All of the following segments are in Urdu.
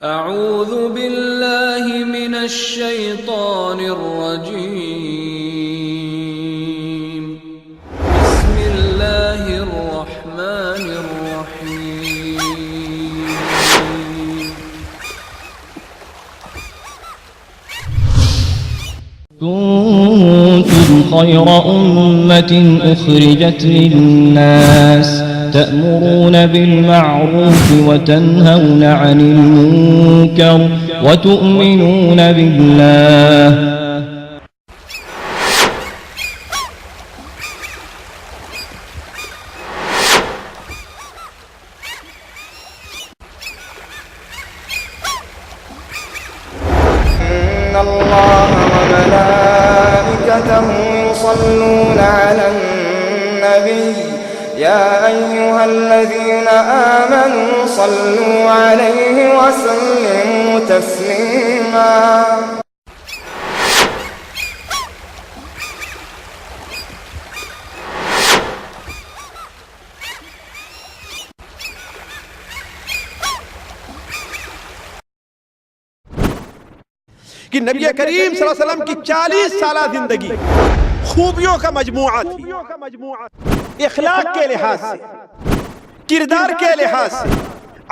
اعوذ باللہ من الشیطان الرجیم بسم اللہ الرحمن الرحیم كنتم خير أمة أخرجت للناس تأمرون بالمعروف وتنهون عن المنكر وتؤمنون بالله إن الله وملائكته يصلون على النبي يا أيها الذين آمنوا صلوا عليه وسلموا تسليما کہ نبی کریم صلی اللہ علیہ وسلم کی 40 سالہ زندگی خوبیوں کا مجموعہ تھی، اخلاق کے لحاظ سے، کردار کے لحاظ سے،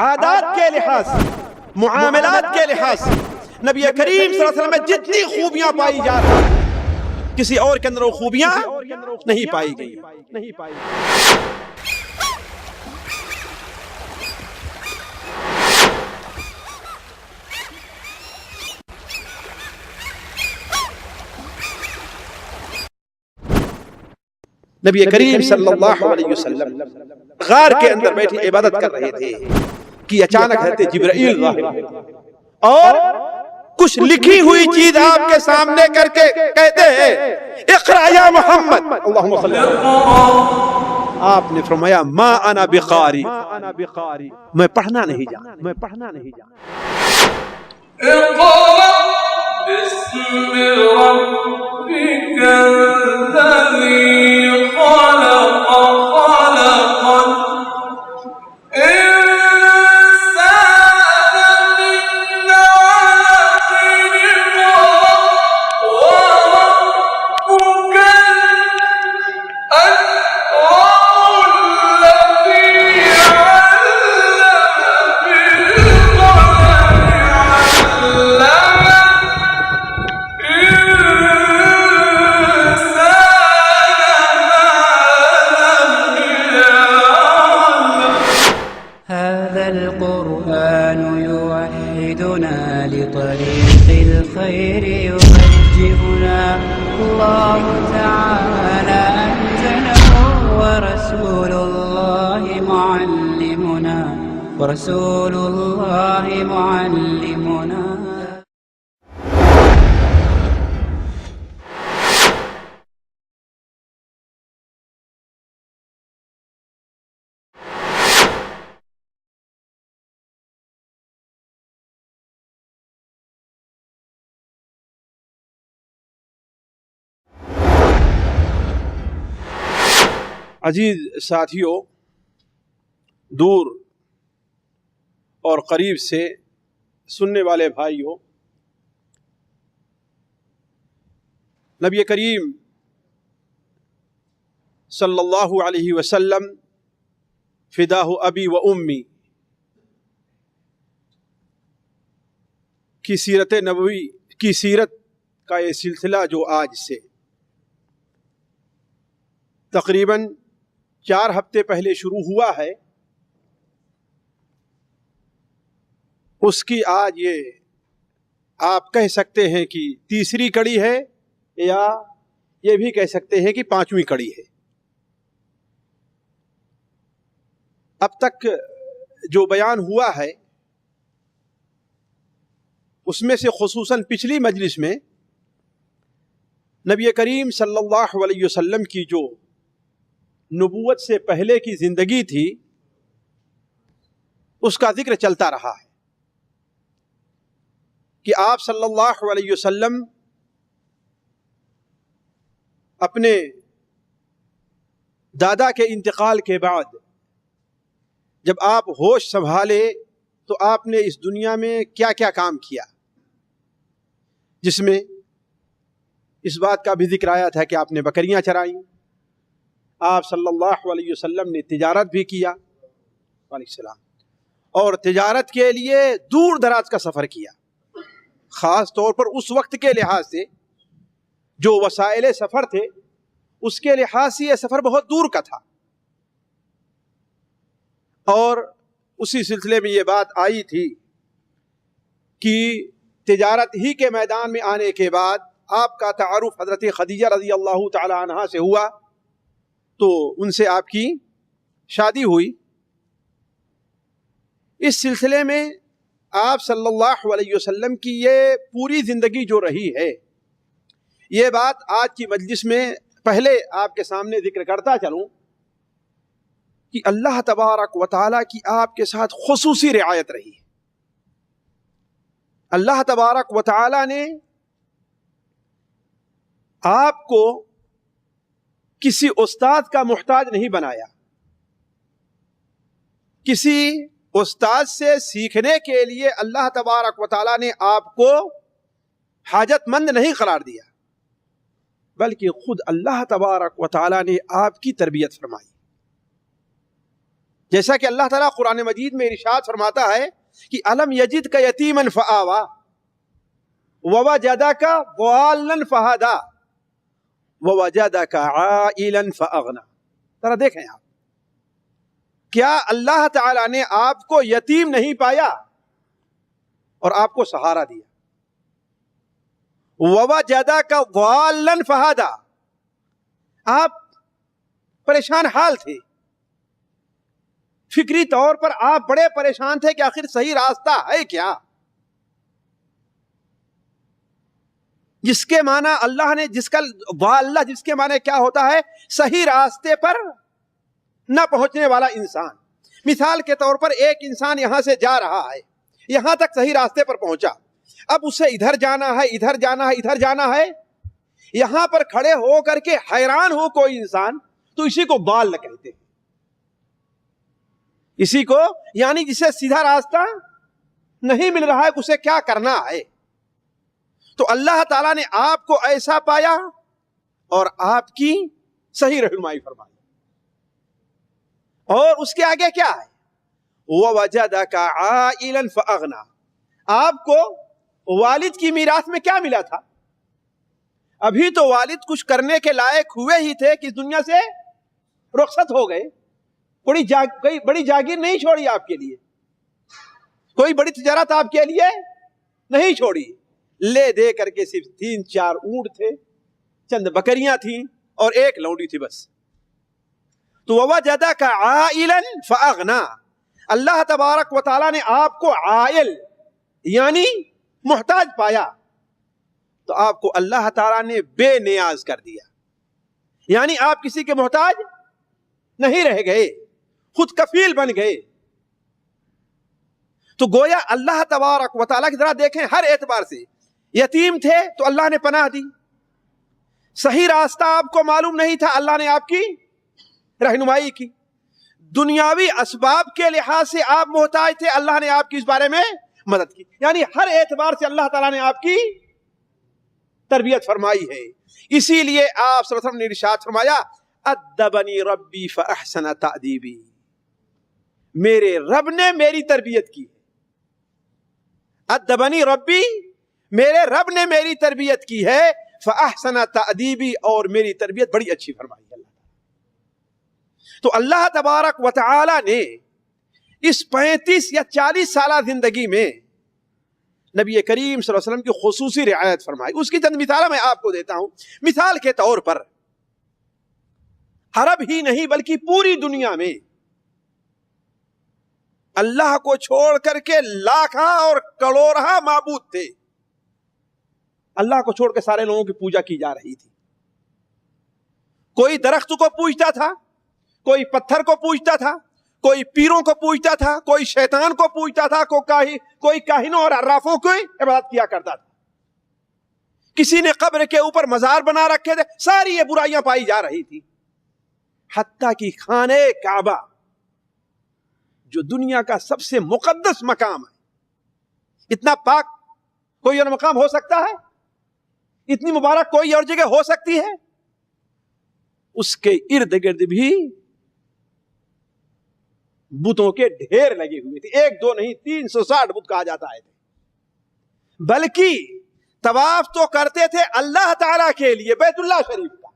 عادات کے لحاظ سے، معاملات کے لحاظ سے نبی کریم صلی اللہ علیہ وسلم میں جتنی خوبیاں پائی جا رہی ہیں کسی اور کے اندر وہ خوبیاں نہیں پائی گئی۔ نبی کریم صلی اللہ علیہ وسلم غار کے اندر بیٹھے عبادت کر رہے تھے کہ اچانک حضرت جبرائیل ظاہر ہوئے اور کچھ لکھی ہوئی چیز آپ کے سامنے کر کے کہتے ہیں اقرأ یا محمد، اللہم صلی اللہ علیہ وسلم۔ آپ نے فرمایا ما انا بقاری، میں پڑھنا نہیں جانتا، میں پڑھنا نہیں جانتا۔ اقرأ باسم ربك الذي خلق خلق الإنسان من علق وربك الأكرم الذي علم هذا القرآن يوحدنا لطريق الخير يوجهنا الله تعالى أنزله ورسول الله معلمنا عزیز ساتھیوں، دور اور قریب سے سننے والے بھائیوں، نبی کریم صلی اللہ علیہ وسلم فداہ ابی و امی کی سیرت نبوی کی سیرت کا یہ سلسلہ جو آج سے تقریباً 4 ہفتے پہلے شروع ہوا ہے، اس کی آج یہ آپ کہہ سکتے ہیں کہ تیسری کڑی ہے، یا یہ بھی کہہ سکتے ہیں کہ 5ویں کڑی ہے۔ اب تک جو بیان ہوا ہے اس میں سے خصوصاً پچھلی مجلس میں نبی کریم صلی اللہ علیہ وسلم کی جو نبوت سے پہلے کی زندگی تھی اس کا ذکر چلتا رہا ہے کہ آپ صلی اللہ علیہ وسلم اپنے دادا کے انتقال کے بعد جب آپ ہوش سنبھالے تو آپ نے اس دنیا میں کیا کیا کام کیا، جس میں اس بات کا بھی ذکر آیا تھا کہ آپ نے بکریاں چرائیں، آپ صلی اللہ علیہ وسلم نے تجارت بھی کیا علیہ السلام، اور تجارت کے لیے دور دراز کا سفر کیا، خاص طور پر اس وقت کے لحاظ سے جو وسائل سفر تھے اس کے لحاظ سے یہ سفر بہت دور کا تھا، اور اسی سلسلے میں یہ بات آئی تھی کہ تجارت ہی کے میدان میں آنے کے بعد آپ کا تعارف حضرت خدیجہ رضی اللہ تعالی عنہا سے ہوا، تو ان سے آپ کی شادی ہوئی۔ اس سلسلے میں آپ صلی اللہ علیہ وسلم کی یہ پوری زندگی جو رہی ہے، یہ بات آج کی مجلس میں پہلے آپ کے سامنے ذکر کرتا چلوں کہ اللہ تبارک و تعالیٰ کی آپ کے ساتھ خصوصی رعایت رہی ہے۔ اللہ تبارک و تعالیٰ نے آپ کو کسی استاد کا محتاج نہیں بنایا، کسی استاد سے سیکھنے کے لیے اللہ تبارک و تعالیٰ نے آپ کو حاجت مند نہیں قرار دیا، بلکہ خود اللہ تبارک و تعالیٰ نے آپ کی تربیت فرمائی۔ جیسا کہ اللہ تعالیٰ قرآن مجید میں ارشاد فرماتا ہے کہ الم یجد کا یتیمن فآوا ووجدک ضالا فہدا ووجدک عائلا فاغنا۔ ذرا دیکھیں آپ، کیا اللہ تعالیٰ نے آپ کو یتیم نہیں پایا اور آپ کو سہارا دیا؟ ووجدک ضالا فہدا، آپ پریشان حال تھے، فکری طور پر آپ بڑے پریشان تھے کہ آخر صحیح راستہ ہے کیا، جس کے معنی اللہ نے جس کے معنی کیا ہوتا ہے؟ صحیح راستے پر نہ پہنچنے والا انسان۔ مثال کے طور پر ایک انسان یہاں سے جا رہا ہے، یہاں تک صحیح راستے پر پہنچا، اب اسے ادھر جانا ہے، ادھر جانا ہے، ادھر جانا ہے، یہاں پر کھڑے ہو کر کے حیران ہو کوئی انسان تو اسی کو ضال کہتے ہیں، اسی کو یعنی جسے سیدھا راستہ نہیں مل رہا ہے اسے کیا کرنا ہے۔ تو اللہ تعالیٰ نے آپ کو ایسا پایا اور آپ کی صحیح رہنمائی فرمائی، اور اس کے آگے کیا ہے؟ وَوَجَدَكَ عَائِلًا فَأَغْنَى، آپ کو والد کی میراث میں کیا ملا تھا؟ ابھی تو والد کچھ کرنے کے لائق ہوئے ہی تھے کہ اس دنیا سے رخصت ہو گئے، کوئی بڑی جاگیر نہیں چھوڑی آپ کے لیے، کوئی بڑی تجارت آپ کے لیے نہیں چھوڑی، لے دے کر کے صرف 3-4 اونٹ تھے، چند بکریاں تھیں اور ایک لونڈی تھی بس۔ تو وَوَجَدَكَ عَائِلًا فَأَغْنَى، اللہ تبارک و تعالیٰ نے آپ کو عائل یعنی محتاج پایا، تو آپ کو اللہ تعالیٰ نے بے نیاز کر دیا، یعنی آپ کسی کے محتاج نہیں رہ گئے، خود کفیل بن گئے۔ تو گویا اللہ تبارک و تعالیٰ کی طرح دیکھیں ہر اعتبار سے، یتیم تھے تو اللہ نے پناہ دی، صحیح راستہ آپ کو معلوم نہیں تھا، اللہ نے آپ کی رہنمائی کی، دنیاوی اسباب کے لحاظ سے آپ محتاج تھے، اللہ نے آپ کی اس بارے میں مدد کی، یعنی ہر اعتبار سے اللہ تعالیٰ نے آپ کی تربیت فرمائی ہے۔ اسی لیے آپ صلی اللہ علیہ وسلم نے ارشاد فرمایا ادبنی ربی فاحسن تأدیبی، میرے رب نے میری تربیت کی، ادبنی ربی، میرے رب نے میری تربیت کی ہے، فاحسن تأدیبی، اور میری تربیت بڑی اچھی فرمائی ہے اللہ تعالیٰ۔ تو اللہ تبارک و تعالی نے اس 35 یا 40 سالہ زندگی میں نبی کریم صلی اللہ علیہ وسلم کی خصوصی رعایت فرمائی۔ اس کی چند مثالیں میں آپ کو دیتا ہوں۔ مثال کے طور پر عرب ہی نہیں بلکہ پوری دنیا میں اللہ کو چھوڑ کر کے لاکھاں اور کروڑاں معبود تھے، اللہ کو چھوڑ کے سارے لوگوں کی پوجا کی جا رہی تھی۔ کوئی درخت کو پوجتا تھا، کوئی پتھر کو پوجتا تھا، کوئی پیروں کو پوجتا تھا، کوئی شیطان کو پوجتا تھا، کوئی کاہنوں اور عرافوں کو عبادت کیا کرتا تھا، کسی نے قبر کے اوپر مزار بنا رکھے تھے، ساری یہ برائیاں پائی جا رہی تھی، حتیٰ کہ خانہ کعبہ جو دنیا کا سب سے مقدس مقام ہے، اتنا پاک کوئی اور مقام ہو سکتا ہے؟ اتنی مبارک کوئی اور جگہ ہو سکتی ہے؟ اس کے ارد گرد بھی بتوں کے ڈھیر لگے ہوئے تھے، 1 2 نہیں 360 بت کہا جاتا ہے، بلکہ طواف تو کرتے تھے اللہ تعالی کے لیے بیت اللہ شریف کا.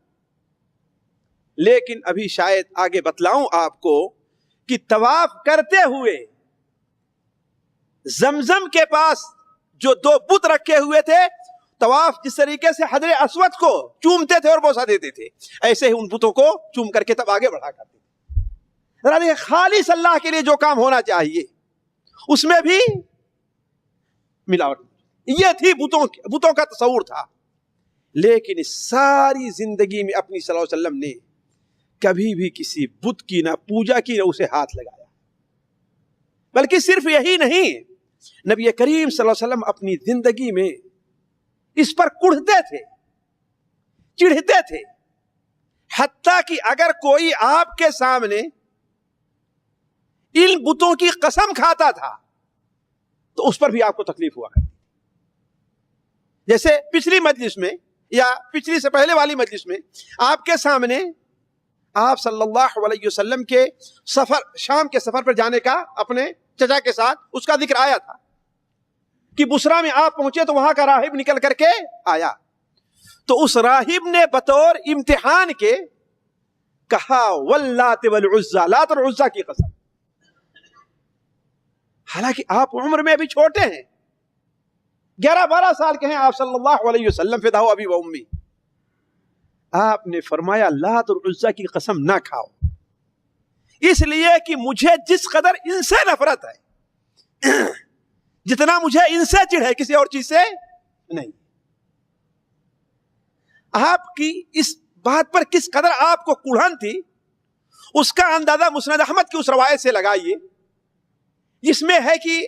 لیکن ابھی شاید آگے بتلاؤں آپ کو کہ طواف کرتے ہوئے زمزم کے پاس جو 2 بت رکھے ہوئے تھے، طواف جس طریقے سے حجر اسود کو چومتے تھے اور بوسہ دیتے تھے، ایسے ہی ان بتوں کو چوم کر کے تب آگے بڑھا کرتے تھے. ذرا دیکھیں، خالص اللہ کے لیے جو کام ہونا چاہیے اس میں بھی ملاوٹ. یہ تھی بتوں کا تصور تھا. لیکن ساری زندگی میں اپنی صلی اللہ علیہ وسلم نے کبھی بھی کسی بت کی نہ پوجا کی نہ اسے ہاتھ لگایا. بلکہ صرف یہی نہیں، نبی کریم صلی اللہ علیہ وسلم اپنی زندگی میں اس پر کڑھتے تھے، چڑھتے تھے، حتیٰ کہ اگر کوئی آپ کے سامنے ان بتوں کی قسم کھاتا تھا تو اس پر بھی آپ کو تکلیف ہوا کرتی. جیسے پچھلی مجلس میں یا پچھلی سے پہلے والی مجلس میں آپ کے سامنے آپ صلی اللہ علیہ وسلم کے سفر، شام کے سفر پر جانے کا اپنے چچا کے ساتھ اس کا ذکر آیا تھا کہ بصرہ میں آپ پہنچے تو وہاں کا راہب نکل کر کے آیا، تو اس راہب نے بطور امتحان کے کہا واللات والعزى، لات اور عزا کی قسم. حالانکہ آپ عمر میں ابھی چھوٹے ہیں، 11-12 سال کے ہیں آپ صلی اللہ علیہ وسلم، فداء ابی و امی. آپ نے فرمایا لات اور عزا کی قسم نہ کھاؤ، اس لیے کہ مجھے جس قدر ان سے نفرت ہے، جتنا مجھے ان سے چڑھ ہے کسی اور چیز سے نہیں. آپ کی اس بات پر کس قدر آپ کو کڑھن تھی اس کا اندازہ مسند احمد کی اس روایت سے لگائیے جس میں ہے کہ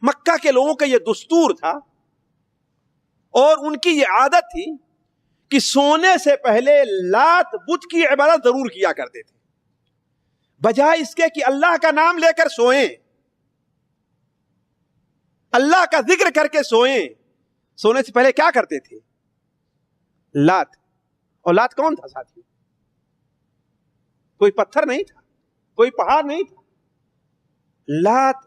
مکہ کے لوگوں کا یہ دستور تھا اور ان کی یہ عادت تھی کہ سونے سے پہلے لات بت کی عبادت ضرور کیا کرتے تھے، بجائے اس کے کہ اللہ کا نام لے کر سوئیں، اللہ کا ذکر کر کے سوئیں. سونے سے پہلے کیا کرتے تھے؟ لات. اور لات کون تھا ساتھی؟ کوئی پتھر نہیں تھا، کوئی پہاڑ نہیں تھا. لات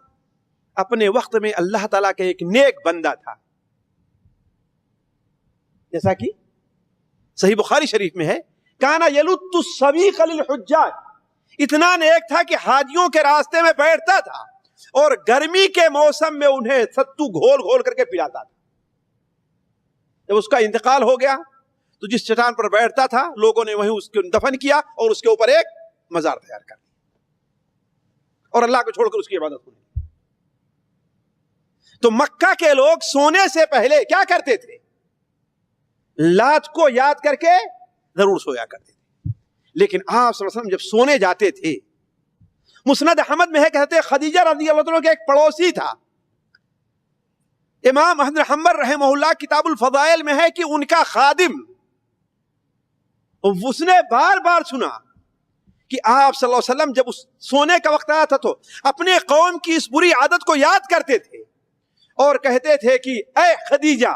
اپنے وقت میں اللہ تعالیٰ کا ایک نیک بندہ تھا، جیسا کہ صحیح بخاری شریف میں ہے کانا یلت السویق للحجاج، اتنا نیک تھا کہ حاجیوں کے راستے میں بیٹھتا تھا اور گرمی کے موسم میں انہیں ستو گھول گھول کر کے پلاتا تھا. جب اس کا انتقال ہو گیا تو جس چٹان پر بیٹھتا تھا لوگوں نے وہیں اس کو دفن کیا اور اس کے اوپر ایک مزار تیار کر دیا اور اللہ کو چھوڑ کر اس کی عبادت ہوئی. تو مکہ کے لوگ سونے سے پہلے کیا کرتے تھے؟ لات کو یاد کر کے ضرور سویا کرتے تھے. لیکن آپ صلی اللہ علیہ وسلم جب سونے جاتے تھے، مسند احمد میں ہے کہتے خدیجہ رضی اللہ عنہ کے ایک پڑوسی تھا، امام احمد بن حنبل رحمہ اللہ کتاب الفضائل میں ہے کہ ان کا خادم، اس نے بار بار سنا کہ آپ صلی اللہ علیہ وسلم جب اس سونے کا وقت آیا تھا تو اپنے قوم کی اس بری عادت کو یاد کرتے تھے اور کہتے تھے کہ اے خدیجہ،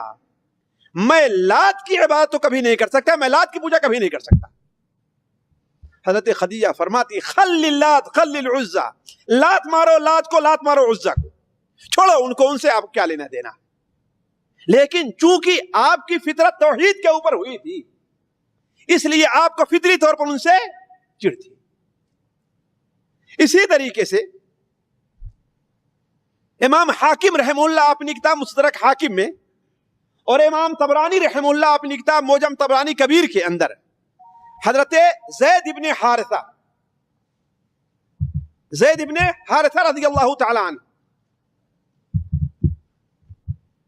میں لات کی عبادت تو کبھی نہیں کر سکتا، میں لات کی پوجا کبھی نہیں کر سکتا. حضرت خدیجہ فرماتی خل اللات خل العزا، لات مارو لات کو، لات مارو عزا کو، چھوڑو ان کو، ان سے آپ کیا لینا دینا. لیکن چونکہ آپ کی فطرت توحید کے اوپر ہوئی تھی اس لیے آپ کو فطری طور پر ان سے چڑ تھی. اسی طریقے سے امام حاکم رحمہ اللہ اپنی کتاب مستدرک حاکم میں اور امام طبرانی رحمہ اللہ اپنی کتاب موجم طبرانی کبیر کے اندر حضرت زید ابن حارثہ رضی اللہ تعالی عنہ،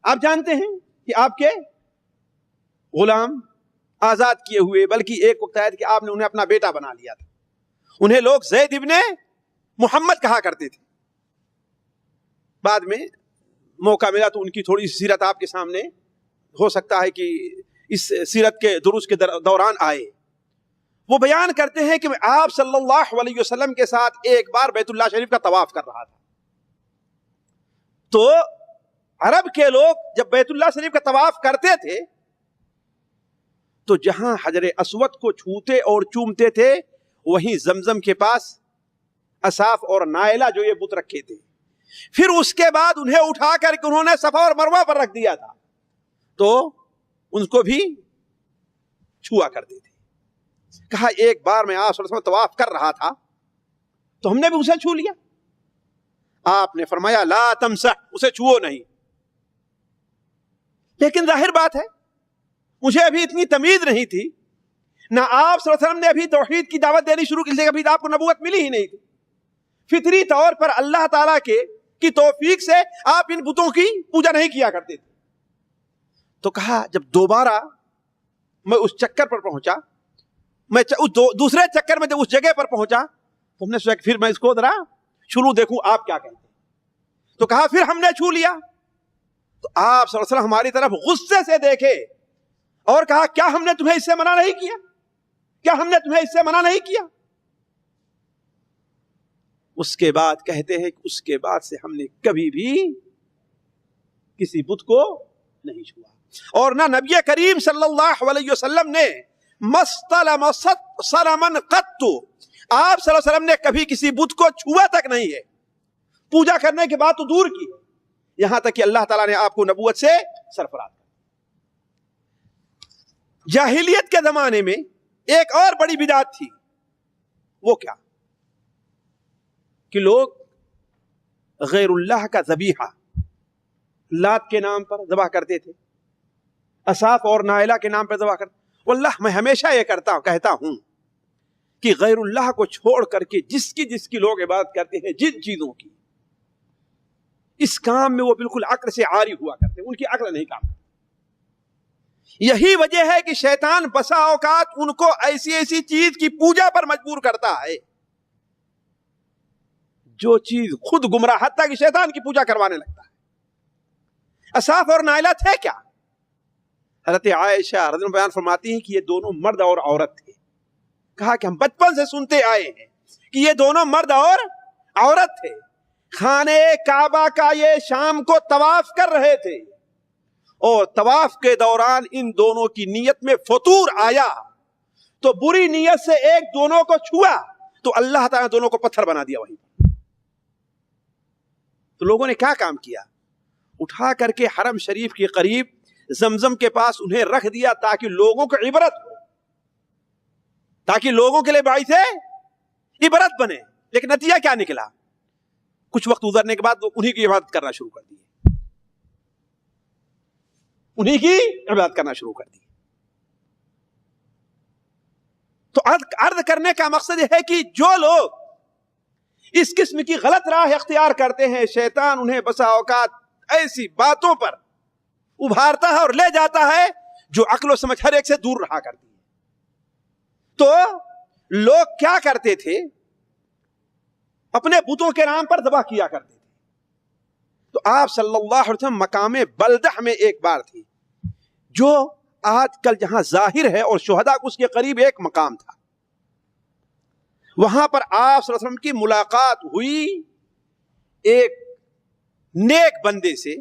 آپ جانتے ہیں کہ آپ کے غلام آزاد کیے ہوئے، بلکہ ایک وقت آیا کہ آپ نے انہیں اپنا بیٹا بنا لیا تھا. انہیں لوگ زید ابن محمد کہا کرتے تھے. بعد میں موقع ملا تو ان کی تھوڑی سیرت آپ کے سامنے ہو سکتا ہے کہ اس سیرت کے دروس کے دوران آئے. وہ بیان کرتے ہیں کہ میں آپ صلی اللہ علیہ وسلم کے ساتھ ایک بار بیت اللہ شریف کا طواف کر رہا تھا. تو عرب کے لوگ جب بیت اللہ شریف کا طواف کرتے تھے تو جہاں حجر اسود کو چھوتے اور چومتے تھے وہیں زمزم کے پاس اصاف اور نائلہ جو یہ بت رکھے تھے. پھر اس کے بعد انہیں اٹھا کر کے انہوں نے صفا اور مروہ پر رکھ دیا تھا تو ان کو بھی چھوا کرتے تھے. کہا ایک بار میں آپ صلی اللہ علیہ وسلم طواف کر رہا تھا تو ہم نے بھی اسے چھو لیا. آپ نے فرمایا لا تمسح، اسے چھو نہیں. لیکن ظاہر بات ہے مجھے ابھی اتنی تمیز نہیں تھی، نہ آپ صلی اللہ علیہ وسلم نے ابھی توحید کی دعوت دینی شروع کی تھی، ابھی آپ کو نبوت ملی ہی نہیں تھی. فطری طور پر اللہ تعالیٰ کی توفیق سے آپ ان بتوں کی پوجا نہیں کیا کرتے تھے. تو کہا جب دوبارہ میں اس چکر پر پہنچا، میں دوسرے چکر میں جب اس جگہ پر پہنچا تو ہم نے سوچا پھر میں اس کو ذرا شروع دیکھوں آپ کیا کہتے ہیں. تو کہا پھر ہم نے چھو لیا. تو آپ صلی اللہ علیہ وسلم ہماری طرف غصے سے دیکھے اور کہا کیا ہم نے تمہیں اس سے منع نہیں کیا؟ کیا ہم نے تمہیں اس سے منع نہیں کیا؟ اس کے بعد کہتے ہیں کہ اس کے بعد سے ہم نے کبھی بھی کسی بت کو نہیں چھوا، اور نہ نبی کریم صلی اللہ علیہ وسلم نے مستلم صنما قط، آپ صلی اللہ علیہ وسلم نے کبھی کسی بت کو چھوا تک نہیں ہے. پوجا کرنے کے بعد تو دور کی، یہاں تک کہ اللہ تعالیٰ نے آپ کو نبوت سے سرفراز کیا. جاہلیت کے زمانے میں ایک اور بڑی بدعت تھی. وہ کیا کہ لوگ غیر اللہ کا ذبیحہ لات کے نام پر ذبح کرتے تھے، اصاف اور نائلہ کے نام پر ذبح کرتے. واللہ میں ہمیشہ یہ کہتا ہوں کہ غیر اللہ کو چھوڑ کر کے جس کی لوگ عبادت کرتے ہیں، جن چیزوں کی، اس کام میں وہ بالکل عقل سے عاری ہوا کرتے ہیں، ان کی عقل نہیں کام کرتی. یہی وجہ ہے کہ شیطان بسا اوقات ان کو ایسی چیز کی پوجا پر مجبور کرتا ہے جو چیز خود گمراہ، حتیٰ کہ شیطان کی پوجا کروانے لگتا ہے. اصاف اور نائلہ تھے کیا؟ حضرت عائشہ رضی اللہ عنہا بیان فرماتی ہیں کہ یہ دونوں مرد اور عورت تھے. کہا کہ ہم بچپن سے سنتے آئے ہیں کہ یہ دونوں مرد اور عورت تھے. خانے کعبہ کا یہ شام کو طواف کر رہے تھے اور طواف کے دوران ان دونوں کی نیت میں فطور آیا تو بری نیت سے ایک دونوں کو چھوا تو اللہ تعالیٰ دونوں کو پتھر بنا دیا. وہیں تو لوگوں نے کیا کام کیا؟ اٹھا کر کے حرم شریف کے قریب زمزم کے پاس انہیں رکھ دیا تاکہ لوگوں کو عبرت ہو، تاکہ لوگوں کے لیے باعث عبرت بنے. لیکن نتیجہ کیا نکلا؟ کچھ وقت گزرنے کے بعد انہی کی عبادت کرنا شروع کر دی، انہی کی عبادت کرنا شروع کر دی. تو عرض کرنے کا مقصد یہ ہے کہ جو لوگ اس قسم کی غلط راہ اختیار کرتے ہیں، شیطان انہیں بسا اوقات ایسی باتوں پر ابھارتا ہے اور لے جاتا ہے جو عقل و سمجھ ہر ایک سے دور رہا کرتی ہے. تو لوگ کیا کرتے تھے؟ اپنے بتوں کے نام پر ذبح کیا کرتے تھے. تو آپ صلی اللہ علیہ وسلم مقام بلدہ میں ایک بار تھی، جو آج کل جہاں ظاہر ہے اور شہداء اس کے قریب ایک مقام تھا. وہاں پر آپ صلی اللہ علیہ وسلم کی ملاقات ہوئی ایک نیک بندے سے،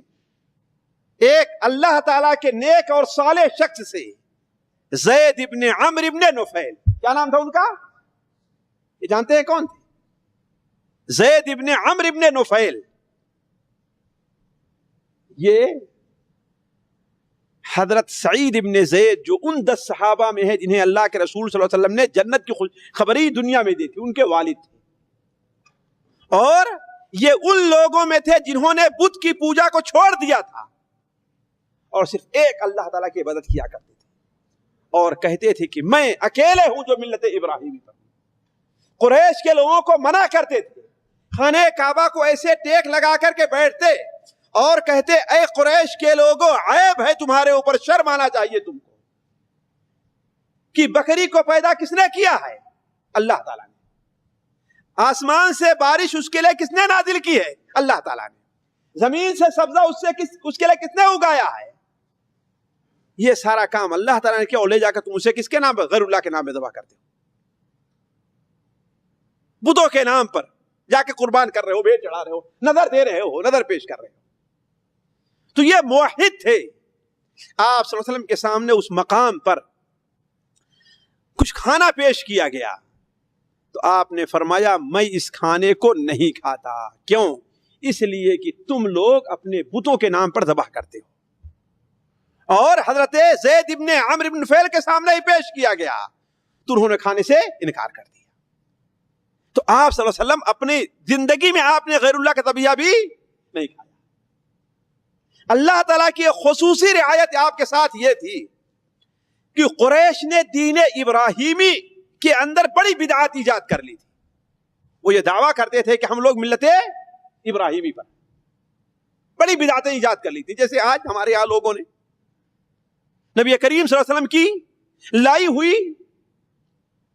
ایک اللہ تعالیٰ کے نیک اور صالح شخص سے، زید ابن عمرو ابن نفیل. کیا نام تھا ان کا؟ یہ جانتے ہیں کون تھے؟ زید ابن عمرو ابن نفیل. یہ حضرت سعید ابن زید جو ان 10 صحابہ میں ہے جنہیں اللہ کے رسول صلی اللہ علیہ وسلم نے جنت کی خبری دنیا میں دی تھی، ان کے والد تھے. اور یہ ان لوگوں میں تھے جنہوں نے بت کی پوجا کو چھوڑ دیا تھا اور صرف ایک اللہ تعالیٰ کی عبادت کیا کرتے تھے اور کہتے تھے کہ میں اکیلے ہوں جو ملت ابراہیمی پر. قریش کے لوگوں کو منع کرتے تھے، خانے کعبہ کو ایسے ٹیک لگا کر کے بیٹھتے اور کہتے اے قریش کے لوگوں، عیب ہے تمہارے اوپر، شرم آنا چاہیے تم کو کہ بکری کو پیدا کس نے کیا ہے؟ اللہ تعالیٰ نے. آسمان سے بارش اس کے لیے کس نے نازل کی ہے؟ اللہ تعالیٰ نے. زمین سے سبزہ اس کے لیے کس نے اگایا ہے؟ یہ سارا کام اللہ تعالیٰ نے کیا، اور لے جا کر تم اسے کس کے نام پر؟ غیر اللہ کے نام پہ ذبح کرتے ہو. بتوں کے نام پر جا کے قربان کر رہے ہو، بھیڑ چڑھا رہے ہو، نظر دے رہے ہو، نظر پیش کر رہے ہو، تو یہ موحد تھے۔ آپ صلی اللہ علیہ وسلم کے سامنے اس مقام پر کچھ کھانا پیش کیا گیا تو آپ نے فرمایا میں اس کھانے کو نہیں کھاتا۔ کیوں؟ اس لیے کہ تم لوگ اپنے بتوں کے نام پر ذبح کرتے ہو، اور حضرت زید ابن عمرو ابن نفیل کے سامنے ہی پیش کیا گیا تو انہوں نے کھانے سے انکار کر دیا۔ تو آپ صلی اللہ علیہ وسلم اپنی زندگی میں آپ نے غیر اللہ کا ذبیحہ بھی نہیں کھایا۔ اللہ تعالیٰ کی ایک خصوصی رعایت آپ کے ساتھ یہ تھی کہ قریش نے دین ابراہیمی کے اندر بڑی بدعات ایجاد کر لی تھی۔ وہ یہ دعویٰ کرتے تھے کہ ہم لوگ ملت ابراہیمی پر بڑی بدعتیں ایجاد کر لی تھی، جیسے آج ہمارے یہاں لوگوں نے نبی کریم صلی اللہ علیہ وسلم کی لائی ہوئی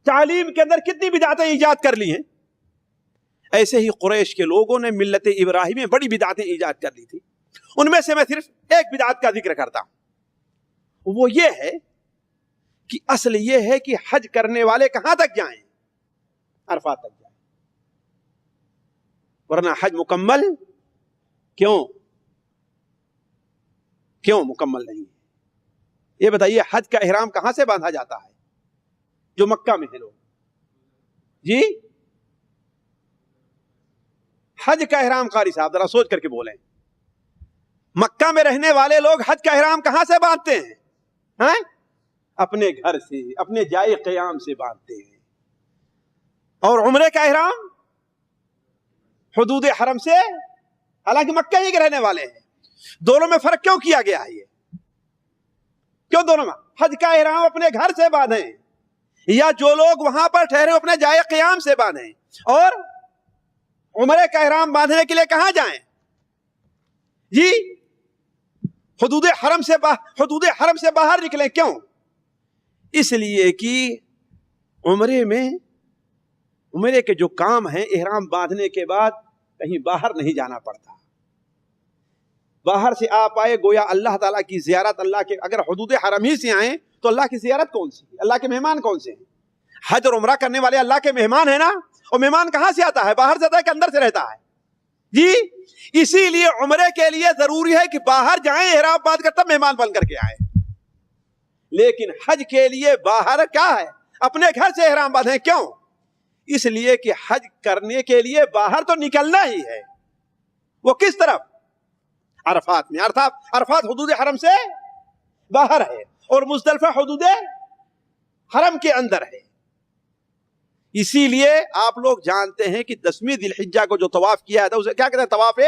تعلیم کے اندر کتنی بدعتیں ایجاد کر لی ہیں، ایسے ہی قریش کے لوگوں نے ملت ابراہیم میں بڑی بدعتیں ایجاد کر لی تھی۔ ان میں سے میں صرف ایک بدعت کا ذکر کرتا ہوں، وہ یہ ہے کہ اصل یہ ہے کہ حج کرنے والے کہاں تک جائیں؟ عرفات تک جائیں، ورنہ حج مکمل کیوں مکمل نہیں ہے؟ یہ بتائیے حج کا احرام کہاں سے باندھا جاتا ہے؟ جو مکہ میں ہے لوگ، جی حج کا احرام، قاری صاحب ذرا سوچ کر کے بولیں، مکہ میں رہنے والے لوگ حج کا احرام کہاں سے باندھتے ہیں؟ ہاں؟ اپنے گھر سے، اپنے جائے قیام سے باندھتے ہیں۔ اور عمرے کا احرام حدود حرم سے، حالانکہ مکہ ہی کے رہنے والے ہیں۔ دونوں میں فرق کیوں کیا گیا ہے؟ یہ کیوں دونوں میں؟ حج کا احرام اپنے گھر سے باندھیں، یا جو لوگ وہاں پر ٹھہرے اپنے جائے قیام سے باندھیں، اور عمرے کا احرام باندھنے کے لیے کہاں جائیں؟ جی حدود حرم سے باہر نکلیں۔ کیوں؟ اس لیے کہ عمرے کے جو کام ہیں احرام باندھنے کے بعد کہیں باہر نہیں جانا پڑتا۔ باہر سے آپ آئے گویا اللہ تعالیٰ کی زیارت، اللہ کے اگر حدود حرم ہی سے آئیں تو اللہ کی زیارت کون سی ہے؟ اللہ کے مہمان کون سے ہیں؟ حج اور عمرہ کرنے والے اللہ کے مہمان ہیں نا۔ اور مہمان کہاں سے آتا ہے؟ باہر سے آتا ہے کہ اندر سے رہتا ہے؟ جی اسی لیے عمرے کے لیے ضروری ہے کہ باہر جائیں احرام باندھ کر، تب مہمان بن کر کے آئیں۔ لیکن حج کے لیے باہر کیا ہے؟ اپنے گھر سے احرام باندھیں۔ کیوں؟ اس لیے کہ حج کرنے کے لیے باہر تو نکلنا ہی ہے۔ وہ کس طرف؟ عرفات میں۔ عرفات حدود حرم سے باہر ہے، اور مزدلفہ حدود حرم کے اندر ہے۔ اسی لیے آپ لوگ جانتے ہیں کہ 10ویں ذی الحجہ کو جو طواف کیا تھا اسے کیا کہتے ہیں؟ طواف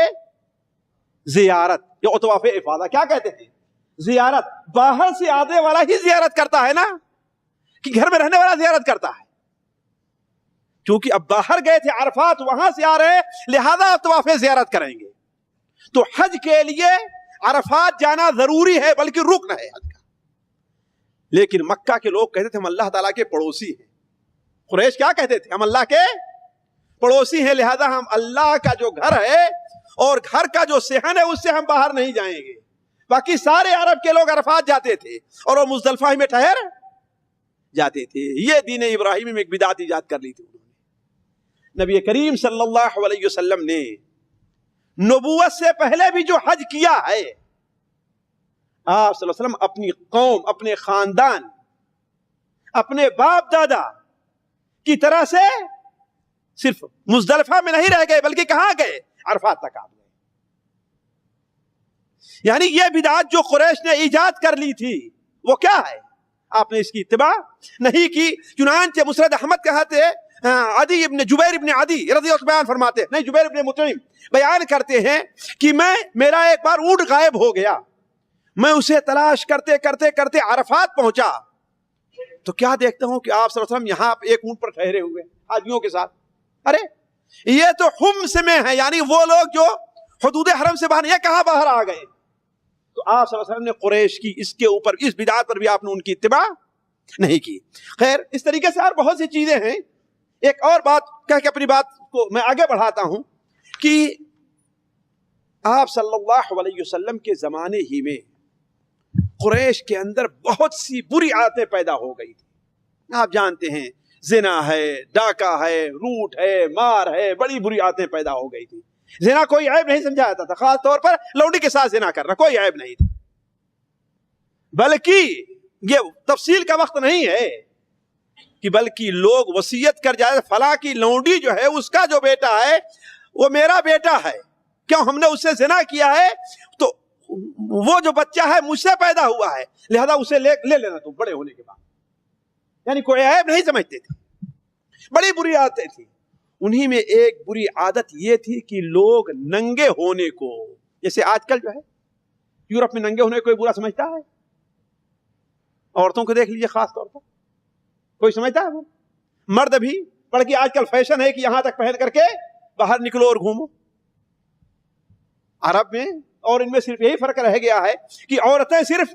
زیارت یا طواف افاضہ۔ کیا کہتے ہیں؟ زیارت۔ باہر سے آنے والا ہی زیارت کرتا ہے نا، کہ گھر میں رہنے والا زیارت کرتا ہے؟ چونکہ اب باہر گئے تھے عرفات، وہاں سے آ رہے ہیں، لہذا اب طواف زیارت کریں گے۔ تو حج کے لیے عرفات جانا ضروری ہے، بلکہ رکن ہے حج کا۔ لیکن مکہ کے لوگ کہتے تھے ہم اللہ تعالیٰ کے پڑوسی ہیں۔ قریش کیا کہتے تھے؟ ہم اللہ کے پڑوسی ہیں، لہذا ہم اللہ کا جو گھر ہے اور گھر کا جو صحن ہے اس سے ہم باہر نہیں جائیں گے۔ باقی سارے عرب کے لوگ عرفات جاتے تھے اور وہ مزدلفہ میں ٹھہر جاتے تھے۔ یہ دین ابراہیمی میں ایک بدعت ایجاد کر لی تھی انہوں نے۔ نبی کریم صلی اللہ علیہ وسلم نے نبوت سے پہلے بھی جو حج کیا ہے، آپ صلی اللہ علیہ وسلم اپنی قوم، اپنے خاندان، اپنے باپ دادا کی طرح سے صرف مزدلفہ میں نہیں رہ گئے، بلکہ کہاں گئے؟ عرفات تک آپ گئے۔ یعنی یہ بدعت جو قریش نے ایجاد کر لی تھی وہ کیا ہے؟ آپ نے اس کی اتباع نہیں کی۔ چنانچہ مسند احمد کہتے عدی ابن جبیر ابن عدی رضی اللہ عنہ بیان فرماتے، نہیں جبیر ابن مطعم بیان کرتے ہیں کہ میرا ایک بار اونٹ غائب ہو گیا، میں اسے تلاش کرتے کرتے کرتے عرفات پہنچا تو کیا دیکھتا ہوں کہ آپ صلی اللہ علیہ وسلم یہاں ایک اونٹ پر ٹھہرے ہوئے حاجیوں کے ساتھ۔ ارے یہ تو حمص میں ہے، یعنی وہ لوگ جو حدود حرم سے باہر، یہ کہاں باہر آ گئے؟ تو آپ صلی اللہ علیہ وسلم نے قریش کی اس کے اوپر، اس بدعت پر بھی آپ نے ان کی اتباع نہیں کی۔ خیر اس طریقے سے اور بہت سی چیزیں ہیں۔ ایک اور بات کہہ کے اپنی بات کو میں آگے بڑھاتا ہوں کہ آپ صلی اللہ علیہ وسلم کے زمانے ہی میں قریش کے اندر بہت سی بری عادتیں پیدا ہو گئی تھی۔ آپ جانتے ہیں زنا ہے، ڈاکہ ہے، لوٹ ہے، مار ہے، بڑی بری عادتیں پیدا ہو گئی تھی. زنا کوئی عیب نہیں سمجھا جاتا تھا، خاص طور پر لونڈی کے ساتھ زنا کرنا کوئی عیب نہیں تھا. بلکہ یہ تفصیل کا وقت نہیں ہے کہ بلکہ لوگ وصیت کر جائے فلاں کی لونڈی جو ہے اس کا جو بیٹا ہے وہ میرا بیٹا ہے، کیوں ہم نے اس سے زنا کیا ہے تو وہ جو بچہ ہے مجھ سے پیدا ہوا ہے، لہذا اسے لے لینا تم بڑے ہونے کے بعد. یعنی کوئی عیب نہیں سمجھتے تھے، بڑی بری عادتیں تھی. انہی میں ایک بری عادت یہ تھی کہ لوگ ننگے ہونے کو، جیسے آج کل جو ہے یورپ میں ننگے ہونے کو کوئی برا سمجھتا ہے؟ عورتوں کو دیکھ لیجئے خاص طور پر، کوئی سمجھتا ہے؟ وہ مرد بھی بلکہ آج کل فیشن ہے کہ یہاں تک پہن کر کے باہر نکلو اور گھومو. عرب میں اور ان میں صرف یہی فرق رہ گیا ہے کہ عورتیں صرف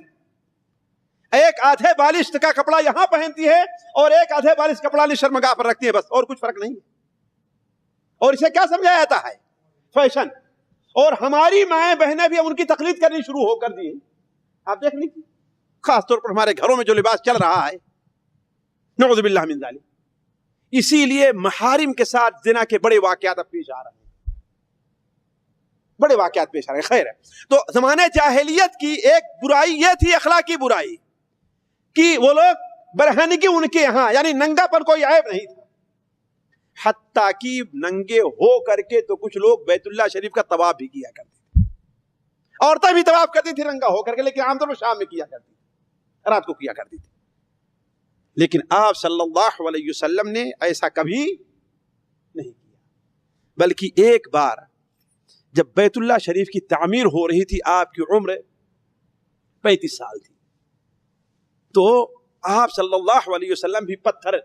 ایک آدھے بالش کا کپڑا یہاں پہنتی ہے اور ایک آدھے بالش کپڑا شرمگاہ پر رکھتی ہے، بس اور کچھ فرق نہیں ہے. اور اسے کیا سمجھا جاتا ہے؟ فیشن. اور ہماری مائیں بہنیں بھی ان کی تقلید کرنی شروع ہو کر دی. آپ دیکھ لیجیے خاص طور پر ہمارے گھروں میں جو لباس چل رہا ہے، نعوذ باللہ من ذالک. اسی لیے محارم کے ساتھ زنا کے بڑے واقعات اب پیش آ رہے ہیں، بڑے واقعات پیش آ رہے ہیں. خیر ہے، تو زمانے جاہلیت کی ایک برائی یہ تھی، اخلاقی برائی، کہ وہ لوگ برہنگی ان کے ہاں، یعنی ننگا پر کوئی عیب نہیں تھا. حتیٰ کہ ننگے ہو کر کے تو کچھ لوگ بیت اللہ شریف کا طواف بھی کیا کرتے تھے. عورتیں بھی طواف کرتی تھی ننگا ہو کر کے، لیکن عام طور پر شام میں کیا کرتی تھی، رات کو کیا کرتی تھی. لیکن آپ صلی اللہ علیہ وسلم نے ایسا کبھی نہیں کیا. بلکہ ایک بار جب بیت اللہ شریف کی تعمیر ہو رہی تھی، آپ کی عمر 35 سال تھی، تو آپ صلی اللہ علیہ وسلم بھی پتھر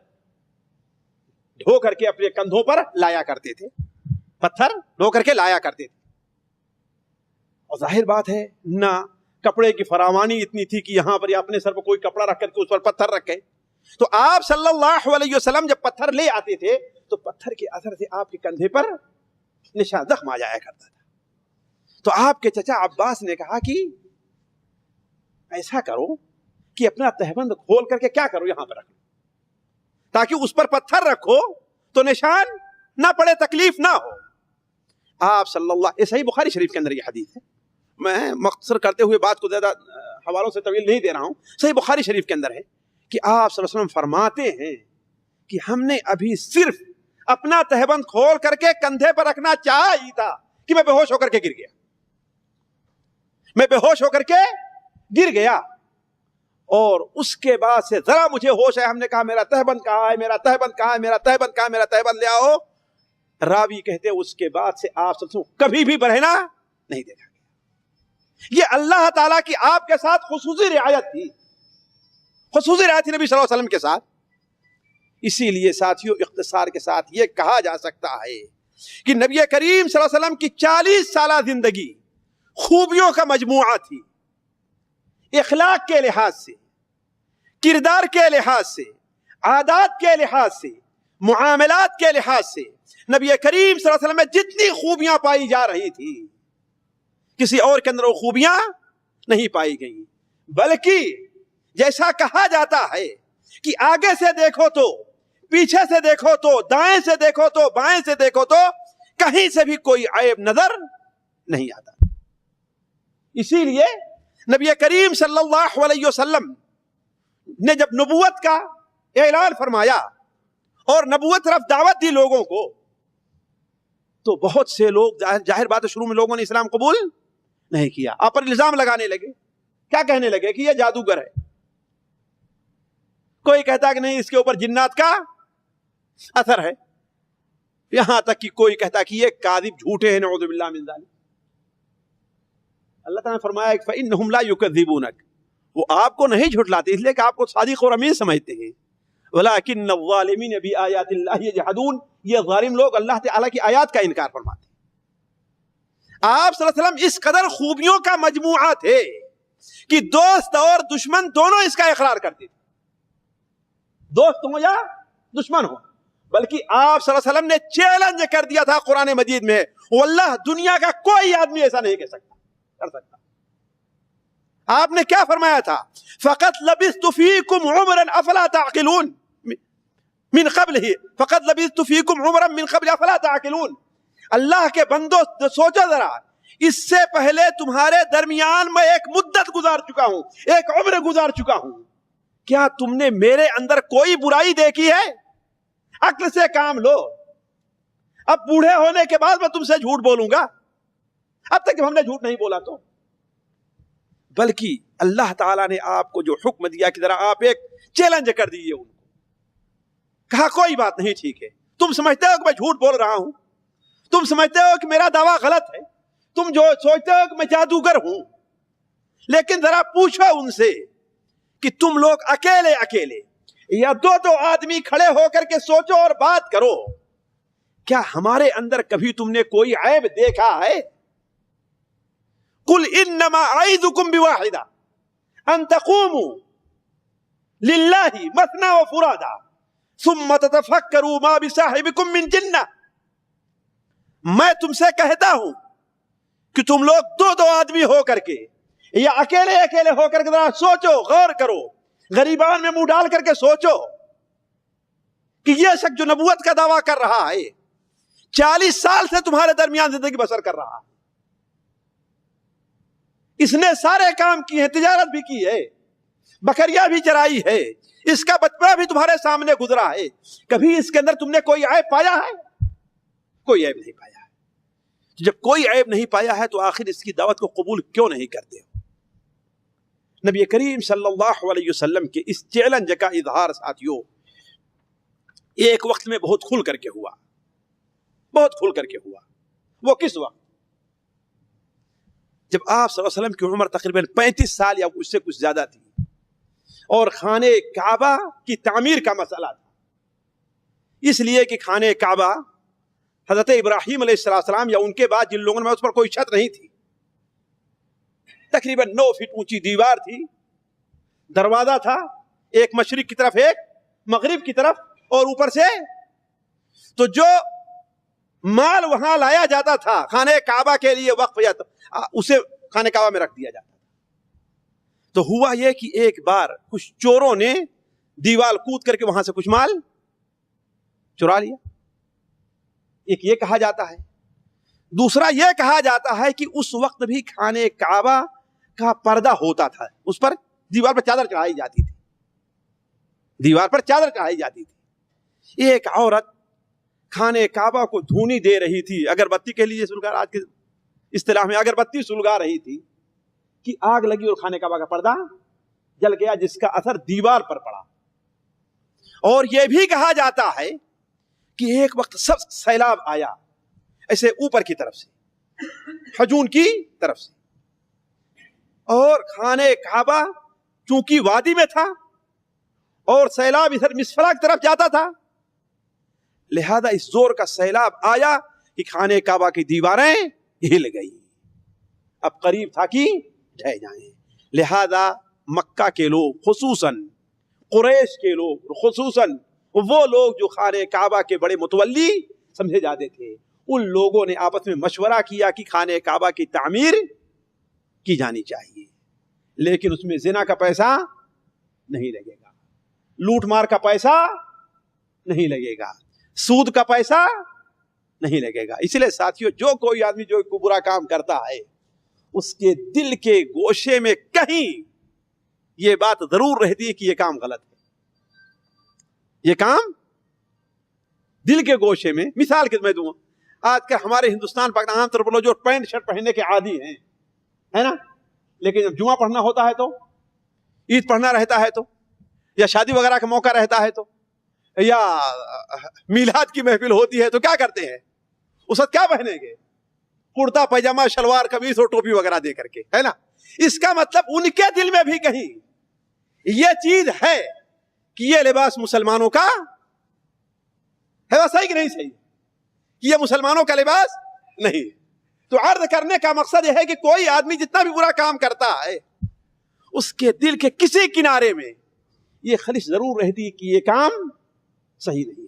ڈھو کر کے اپنے کندھوں پر لایا کرتے تھے، پتھر ڈھو کر کے لایا کرتے تھے. اور ظاہر بات ہے نہ کپڑے کی فراوانی اتنی تھی کہ یہاں پر یا اپنے سر پر کوئی کپڑا رکھ کر کے اس پر پتھر رکھے. تو آپ صلی اللہ علیہ وسلم جب پتھر لے آتے تھے تو پتھر کے اثر سے آپ کے کندھے پر نشان زخم آ جایا کرتا تھا. تو آپ کے چچا عباس نے کہا کہ ایسا کرو کہ اپنا تہبند کھول کر کے کیا کرو، یہاں پر رکھو، تاکہ اس پر پتھر رکھو تو نشان نہ پڑے، تکلیف نہ ہو. آپ صلی اللہ، یہ صحیح بخاری شریف کے اندر یہ حدیث ہے، میں مختصر کرتے ہوئے بات کو زیادہ حوالوں سے طویل نہیں دے رہا ہوں. صحیح بخاری شریف کے اندر ہے کہ آپ صلی اللہ علیہ وسلم فرماتے ہیں کہ ہم نے ابھی صرف اپنا تہبند کھول کر کے کندھے پر رکھنا چاہا ہی تھا کہ میں بے ہوش ہو کر کے گر گیا، میں بے ہوش ہو کر کے گر گیا. اور اس کے بعد سے ذرا مجھے ہوش ہے، ہم نے کہا میرا تہبند کہاں ہے، میرا تہبند کہاں ہے، میرا تہبند کہاں ہے، میرا تہبند لے آؤ. راوی کہتے اس کے بعد سے آپ صلی اللہ علیہ وسلم کبھی بھی برہنا نہیں دیکھا گیا. یہ اللہ تعالیٰ کی آپ کے ساتھ خصوصی رعایت تھی، خصوصی رعایت تھی نبی صلی اللہ علیہ وسلم کے ساتھ. اسی لیے ساتھیوں اختصار کے ساتھ یہ کہا جا سکتا ہے کہ نبی کریم صلی اللہ علیہ وسلم کی 40 سالہ زندگی خوبیوں کا مجموعہ تھی. اخلاق کے لحاظ سے، کردار کے لحاظ سے، عادات کے لحاظ سے، معاملات کے لحاظ سے نبی کریم صلی اللہ علیہ وسلم میں جتنی خوبیاں پائی جا رہی تھی کسی اور کے اندر وہ خوبیاں نہیں پائی گئیں. بلکہ جیسا کہا جاتا ہے کہ آگے سے دیکھو تو، پیچھے سے دیکھو تو، دائیں سے دیکھو تو، بائیں سے دیکھو تو کہیں سے بھی کوئی عیب نظر نہیں آتا. اسی لیے نبی کریم صلی اللہ علیہ وسلم نے جب نبوت کا اعلان فرمایا اور نبوت طرف دعوت دی لوگوں کو، تو بہت سے لوگ، ظاہر بات ہے شروع میں لوگوں نے اسلام قبول نہیں کیا، آپ پر الزام لگانے لگے. کیا کہنے لگے کہ یہ جادوگر ہے، کوئی کہتا کہ نہیں اس کے اوپر جنات کا اثر ہے، یہاں تک کہ کوئی کہتا کہ یہ کاذب جھوٹے ہیں، نعوذ باللہ من ذلک. اللہ تعالیٰ نے فرمایا فَإِنَّهُمْ لَا يُكَذِّبُونَكَ، وہ آپ کو نہیں جھٹلاتے اس لیے کہ آپ کو صادق اور امین سمجھتے ہیں. وَلَكِنَّ الظَّالِمِينَ بِآيَاتِ اللَّهِ يَجْحَدُونَ، یہ ظالم لوگ اللہ تعالیٰ کی آیات کا انکار فرماتے ہیں. آپ صلی اللہ علیہ وسلم اس قدر خوبیوں کا مجموعہ تھے کہ دوست اور دشمن دونوں اس کا اقرار کرتے تھے، دوست ہو یا دشمن ہو. بلکہ آپ صلی اللہ علیہ وسلم نے چیلنج کر دیا تھا قرآن مجید میں، واللہ دنیا کا کوئی آدمی ایسا نہیں کر سکتا. آپ نے کیا فرمایا تھا؟ فَقَدْ لَبِثْتُ فِيكُمْ عُمْرًا أَفَلَا تَعْقِلُونَ، من قبلہ فقد لبثت فیکم عمرا من قبل افلا تعقلون. اللہ کے بندو سوچو ذرا، اس سے پہلے تمہارے درمیان میں ایک مدت گزار چکا ہوں، ایک عمر گزار چکا ہوں، کیا تم نے میرے اندر کوئی برائی دیکھی ہے؟ عقل سے کام لو. اب بوڑھے ہونے کے بعد میں تم سے جھوٹ بولوں گا؟ اب تک ہم نے جھوٹ نہیں بولا تو. بلکہ اللہ تعالیٰ نے آپ کو جو حکم دیا کہ ذرا آپ ایک چیلنج کر دیجیے ان کو. کہا کوئی بات نہیں، ٹھیک ہے، تم سمجھتے ہو کہ میں جھوٹ بول رہا ہوں، تم سمجھتے ہو کہ میرا دعویٰ غلط ہے، تم جو سوچتے ہو کہ میں جادوگر ہوں، لیکن ذرا پوچھو ان سے کہ تم لوگ اکیلے اکیلے یا دو آدمی کھڑے ہو کر کے سوچو اور بات کرو، کیا ہمارے اندر کبھی تم نے کوئی عیب دیکھا ہے؟ قل انما اعظکم بواحدہ ان تقوموا للہ مثنی وفرادا ثم تتفکروا ما بصاحبکم من جنہ. میں تم سے کہتا ہوں کہ تم لوگ دو آدمی ہو کر کے یا اکیلے اکیلے ہو کر کے ذرا سوچو، غور کرو، غریبان میں منہ ڈال کر کے سوچو کہ یہ شخص جو نبوت کا دعویٰ کر رہا ہے 40 سال سے تمہارے درمیان زندگی بسر کر رہا ہے، اس نے سارے کام کیے ہیں، تجارت بھی کی ہے، بکریاں بھی چرائی ہے، اس کا بچپنا بھی تمہارے سامنے گزرا ہے، کبھی اس کے اندر تم نے کوئی عیب پایا ہے؟ کوئی عیب نہیں پایا ہے. جب کوئی عیب نہیں پایا ہے تو آخر اس کی دعوت کو قبول کیوں نہیں کرتے ہو؟ نبی کریم صلی اللہ علیہ وسلم کے اس چیلنج کا اظہار ساتھیوں ایک وقت میں بہت کھل کر کے ہوا، بہت کھل کر کے ہوا. وہ کس وقت؟ جب آپ صلی اللہ علیہ وسلم کی عمر تقریباً 35 سال یا اس سے کچھ زیادہ تھی اور خانہ کعبہ کی تعمیر کا مسئلہ تھا. اس لیے کہ خانہ کعبہ حضرت ابراہیم علیہ السلام یا ان کے بعد جن لوگوں میں اس پر کوئی چھت نہیں تھی، تقریباً 9 فٹ اونچی دیوار تھی، دروازہ تھا، ایک مشرق کی طرف ایک مغرب کی طرف، اور اوپر سے تو جو مال وہاں لایا جاتا تھا خانہ کعبہ کے لیے وقف جاتا اسے خانہ کعبہ میں رکھ دیا جاتا تھا. تو ہوا یہ کہ ایک بار کچھ چوروں نے دیوار کود کر کے وہاں سے کچھ مال چرا لیا. ایک یہ کہا جاتا ہے. دوسرا یہ کہا جاتا ہے کہ اس وقت بھی خانہ کعبہ کا پردہ ہوتا تھا، اس پر دیوار پر چادر چڑھائی جاتی تھی، دیوار پر چادر چڑھائی جاتی تھی. ایک عورت خانہ کعبہ کو دھونی دے رہی تھی، اگربتی کے لیے سلگا، آج کے اصطلاح میں اگربتی سلگا رہی تھی کہ آگ لگی اور خانہ کعبہ کا پردہ جل گیا، جس کا اثر دیوار پر پڑا. اور یہ بھی کہا جاتا ہے کہ ایک وقت سب سیلاب آیا ایسے اوپر کی طرف سے، حجون کی طرف سے، اور خانہ کعبہ چونکہ وادی میں تھا اور سیلاب ادھر مسفلا کی طرف جاتا تھا، لہذا اس زور کا سیلاب آیا کہ خانہ کعبہ کی دیواریں ہل گئی، اب قریب تھا کہ ڈھہ جائیں. لہذا مکہ کے لوگ خصوصاً، قریش کے لوگ خصوصاً، وہ لوگ جو خانہ کعبہ کے بڑے متولی سمجھے جاتے تھے، ان لوگوں نے آپس میں مشورہ کیا کہ خانہ کعبہ کی تعمیر کی جانی چاہیے، لیکن اس میں زنا کا پیسہ نہیں لگے گا، لوٹ مار کا پیسہ نہیں لگے گا، سود کا پیسہ نہیں لگے گا. اس لیے ساتھیوں، جو کوئی آدمی جو کوئی برا کام کرتا ہے، اس کے دل کے گوشے میں کہیں یہ بات ضرور رہتی ہے کہ یہ کام غلط ہے، یہ کام دل کے گوشے میں. مثال کے میں دوں، آج کل ہمارے ہندوستان پاکستان عام طور پر جو پینٹ شرٹ پہننے کے عادی ہیں، ہے نا، لیکن جب جمعہ پڑھنا ہوتا ہے تو، عید پڑھنا رہتا ہے تو، یا شادی وغیرہ کا موقع رہتا ہے تو، یا میلاد کی محفل ہوتی ہے تو کیا کرتے ہیں؟ اس وقت کیا پہنیں گے؟ کرتا پیجامہ، شلوار قمیص اور ٹوپی وغیرہ دے کر کے، ہے نا. اس کا مطلب ان کے دل میں بھی کہیں یہ چیز ہے کہ یہ لباس مسلمانوں کا ہے، وہ صحیح کہ نہیں صحیح، کہ یہ مسلمانوں کا لباس نہیں. تو عرض کرنے کا مقصد یہ ہے کہ کوئی آدمی جتنا بھی برا کام کرتا ہے، اس کے دل کے کسی کنارے میں یہ خلش ضرور رہتی کہ یہ کام صحیح نہیں ہے.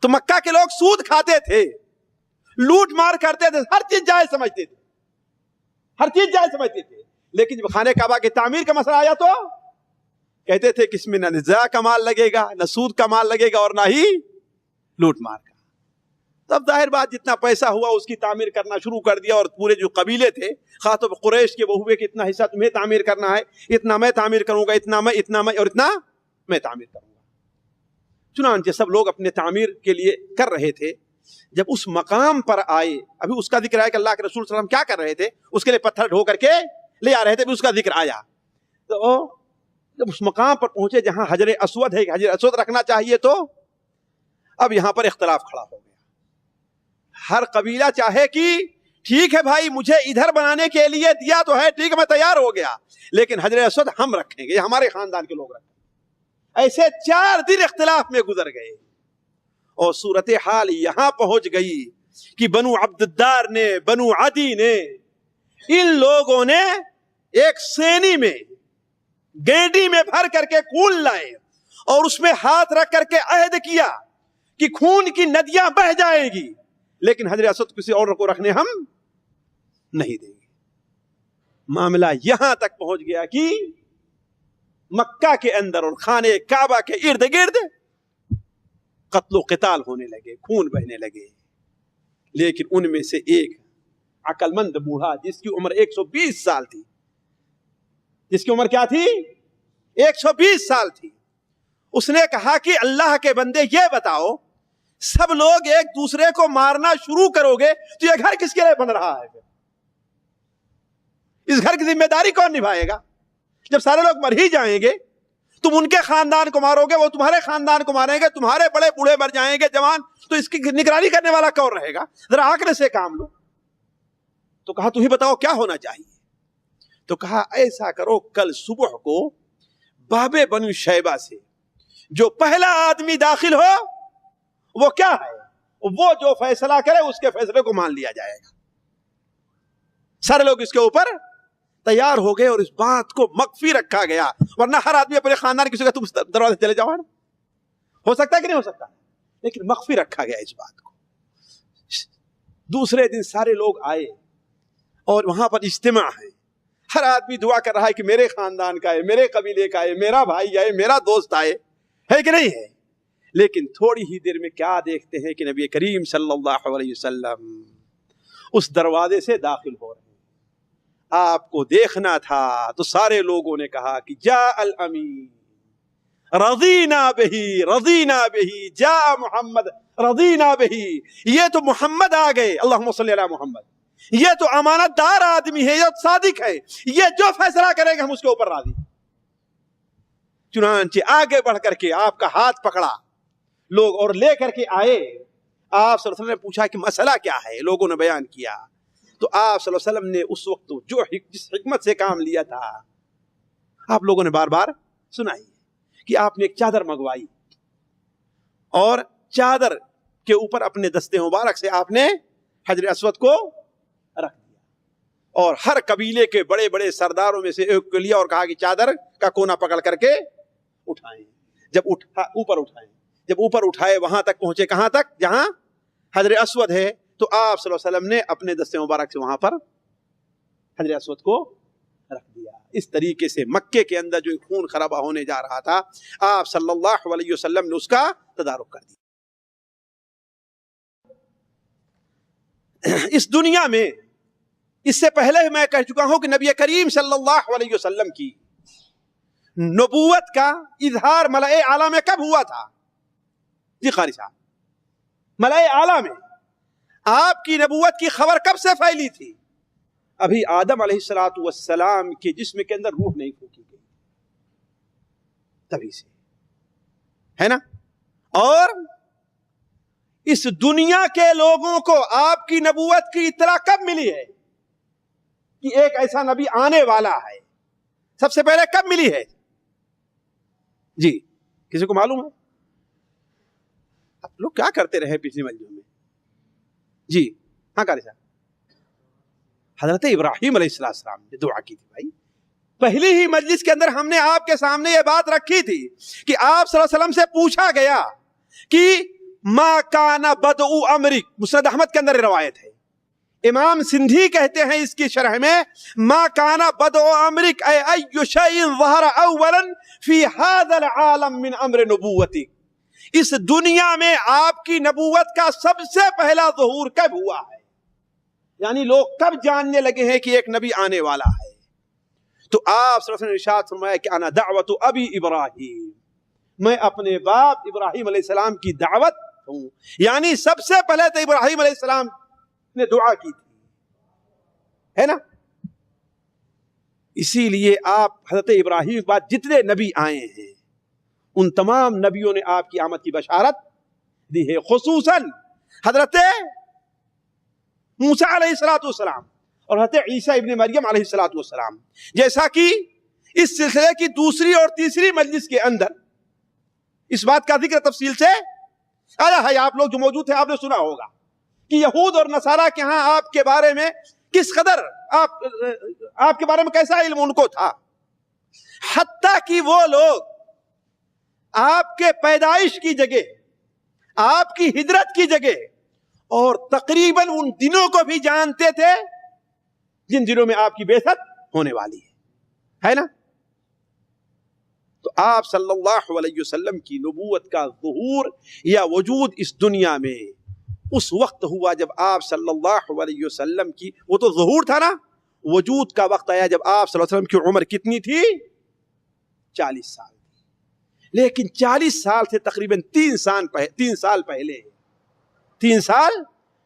تو مکہ کے لوگ سود کھاتے تھے، لوٹ مار کرتے تھے، ہر چیز جائز سمجھتے تھے، ہر چیز جائز سمجھتے تھے، لیکن جب خانہ کعبہ کی تعمیر کا مسئلہ آیا تو کہتے تھے کہ اس میں نہ نزاع کا مال لگے گا، نہ سود کا مال لگے گا، اور نہ ہی لوٹ مار کا۔ تب ظاہر بات جتنا پیسہ ہوا اس کی تعمیر کرنا شروع کر دیا، اور پورے جو قبیلے تھے خاطب قریش کے وہ ہوئے کہ اتنا حصہ تمہیں تعمیر کرنا ہے، اتنا میں تعمیر کروں گا، اتنا میں اور اتنا میں تعمیر کروں گا۔ چنانچہ سب لوگ اپنے تعمیر کے لیے کر رہے تھے۔ جب اس مقام پر آئے، ابھی اس کا ذکر ہے کہ اللہ کے رسول صلی اللہ علیہ وسلم کیا کر رہے تھے، اس کے لیے پتھر ڈھو کر کے لے آ رہے تھے، اس کا ذکر آیا۔ تو جب اس مقام پر پہنچے جہاں حجر اسود ہے کہ حجر اسود رکھنا چاہیے، تو اب یہاں پر اختلاف کھڑا ہو گیا۔ ہر قبیلہ چاہے کہ ٹھیک ہے بھائی مجھے ادھر بنانے کے لیے دیا تو ہے، ٹھیک ہے میں تیار ہو گیا، لیکن حجر اسود ہم رکھیں گے، یہ ہمارے خاندان کے لوگ رکھیں گے۔ ایسے 4 دن اختلاف میں گزر گئے، اور صورتحال یہاں پہنچ گئی کہ بنو عبدالدار نے، بنو عدی نے، ان لوگوں نے ایک سینی میں، گینڈی میں بھر کر کے خون لائے، اور اس میں ہاتھ رکھ کر کے عہد کیا کہ خون کی ندیاں بہہ جائیں گی، لیکن حجر اسود کسی اور کو رکھنے ہم نہیں دیں گے۔ معاملہ یہاں تک پہنچ گیا کہ مکہ کے اندر اور خانے کعبہ کے ارد گرد قتل و قتال ہونے لگے، خون بہنے لگے۔ لیکن ان میں سے ایک عقل مند بوڑھا جس کی عمر 120 سال تھی، جس کی عمر کیا تھی؟ 120 سال تھی، اس نے کہا کہ اللہ کے بندے یہ بتاؤ، سب لوگ ایک دوسرے کو مارنا شروع کرو گے تو یہ گھر کس کے لیے بن رہا ہے؟ اس گھر کی ذمہ داری کون نبھائے گا؟ جب سارے لوگ مر ہی جائیں گے، تم ان کے خاندان کو مارو گے، وہ تمہارے خاندان کو ماریں گے، تمہارے بڑے بوڑھے مر جائیں گے، جوان، تو اس کی نگرانی کرنے والا کون رہے گا؟ ذرا عقل سے کام لو۔ تو کہا تم ہی بتاؤ کیا ہونا چاہیے؟ تو کہا ایسا کرو، کل صبح کو باب بنو شیبہ سے جو پہلا آدمی داخل ہو وہ کیا ہے، وہ جو فیصلہ کرے اس کے فیصلے کو مان لیا جائے گا۔ سارے لوگ اس کے اوپر تیار ہو گئے، اور اس بات کو مخفی رکھا گیا، ورنہ ہر آدمی اپنے خاندان کسی کا تم دروازے چلے جاؤ، ہو سکتا ہے کہ نہیں ہو سکتا، لیکن مخفی رکھا گیا اس بات کو۔ دوسرے دن سارے لوگ آئے اور وہاں پر اجتماع ہے، ہر آدمی دعا کر رہا ہے کہ میرے خاندان کا ہے، میرے قبیلے کا ہے، میرا بھائی آئے، میرا دوست آئے، ہے کہ نہیں ہے؟ لیکن تھوڑی ہی دیر میں کیا دیکھتے ہیں کہ نبی کریم صلی اللہ علیہ وسلم اس دروازے سے داخل ہو رہے ہیں۔ آپ کو دیکھنا تھا تو سارے لوگوں نے کہا کہ جاء الامین رضینا بہی، رضینا بہی، جاء محمد رضینا بہی، یہ تو محمد آ گئے، اللہم صلی علی محمد، یہ تو امانت دار آدمی ہے، یہ صادق ہے، یہ جو فیصلہ کرے گا ہم اس کے اوپر راضی۔ چنانچہ آگے بڑھ کر کے آپ کا ہاتھ پکڑا لوگ اور لے کر کے آئے۔ آپ صلی اللہ علیہ وسلم نے پوچھا کہ مسئلہ کیا ہے، لوگوں نے بیان کیا، تو آپ صلی اللہ علیہ وسلم نے اس وقت جو جس حکمت سے کام لیا تھا آپ لوگوں نے بار بار سنائی کہ آپ نے ایک چادر منگوائی، اور چادر کے اوپر اپنے دستے مبارک سے آپ نے حجر اسود کو رکھ دیا، اور ہر قبیلے کے بڑے بڑے سرداروں میں سے ایک کو لیا اور کہا کہ چادر کا کونا پکڑ کر کے اٹھائیں۔ جب اوپر اٹھائیں، جب اوپر اٹھائے وہاں تک پہنچے، کہاں تک؟ جہاں حجر اسود ہے، تو آپ صلی اللہ علیہ وسلم نے اپنے دستے مبارک سے وہاں پر حجر اسود کو رکھ دیا۔ اس طریقے سے مکے کے اندر جو خون خرابہ ہونے جا رہا تھا، آپ صلی اللہ علیہ وسلم نے اس کا تدارک کر دیا۔ اس دنیا میں اس سے پہلے میں کہہ چکا ہوں کہ نبی کریم صلی اللہ علیہ وسلم کی نبوت کا اظہار ملائے اعلیٰ میں کب ہوا تھا؟ جی قاری صاحب، ملائے اعلیٰ میں آپ کی نبوت کی خبر کب سے پھیلی تھی؟ ابھی آدم علیہ السلام کے جسم کے اندر روح نہیں پھونکی گئی، تبھی سے ہے نا۔ اور اس دنیا کے لوگوں کو آپ کی نبوت کی اطلاع کب ملی ہے کہ ایک ایسا نبی آنے والا ہے؟ سب سے پہلے کب ملی ہے؟ جی کسی کو معلوم ہے؟ آپ لوگ کیا کرتے رہے پچھلی مجلسوں میں؟ جی ہاں قاری صاحب، حضرت ابراہیم علیہ السلام نے دعا کی تھی بھائی، پہلی ہی مجلس کے اندر ہم نے آپ کے سامنے یہ بات رکھی تھی کہ آپ صلی اللہ علیہ وسلم سے پوچھا گیا کہ ما کان بدء امرک، مسند احمد کے اندر روایت ہے، امام سندھی کہتے ہیں اس کی شرح میں ما کانا بدء امرک اے ای شیء ظہر اولا فی هذا العالم من امر نبوتی، اس دنیا میں آپ کی نبوت کا سب سے پہلا ظہور کب ہوا ہے، یعنی لوگ کب جاننے لگے ہیں کہ ایک نبی آنے والا ہے؟ تو آپ صلی اللہ علیہ وسلم نے ارشاد فرمایا کہ انا دعوت ابی ابراہیم، میں اپنے باپ ابراہیم علیہ السلام کی دعوت ہوں، یعنی سب سے پہلے تو ابراہیم علیہ السلام نے دعا کی تھی، ہے نا؟ اسی لیے آپ حضرت ابراہیم کے بعد جتنے نبی آئے ہیں ان تمام نبیوں نے آپ کی آمد کی بشارت دی ہے، خصوصاً حضرت موسیٰ علیہ السلام اور حضرت عیسیٰ ابن مریم علیہ السلام، جیسا کہ اس سلسلے کی دوسری اور تیسری مجلس کے اندر اس بات کا ذکر تفصیل سے آیا ہے۔ آپ لوگ جو موجود تھے آپ نے سنا ہوگا کہ یہود اور نصارہ کے ہاں آپ کے بارے میں کس قدر آپ کے بارے میں کیسا علم ان کو تھا، حتیٰ کہ وہ لوگ آپ کے پیدائش کی جگہ، آپ کی ہجرت کی جگہ اور تقریباً ان دنوں کو بھی جانتے تھے جن دنوں میں آپ کی بعثت ہونے والی ہے نا؟ تو آپ صلی اللہ علیہ وسلم کی نبوت کا ظہور یا وجود اس دنیا میں اس وقت ہوا جب آپ صلی اللہ علیہ وسلم کی، وہ تو ظہور تھا نا، وجود کا وقت آیا جب آپ صلی اللہ علیہ وسلم کی عمر کتنی تھی؟ 40 سال، لیکن 40 سال سے تقریباً 3 سال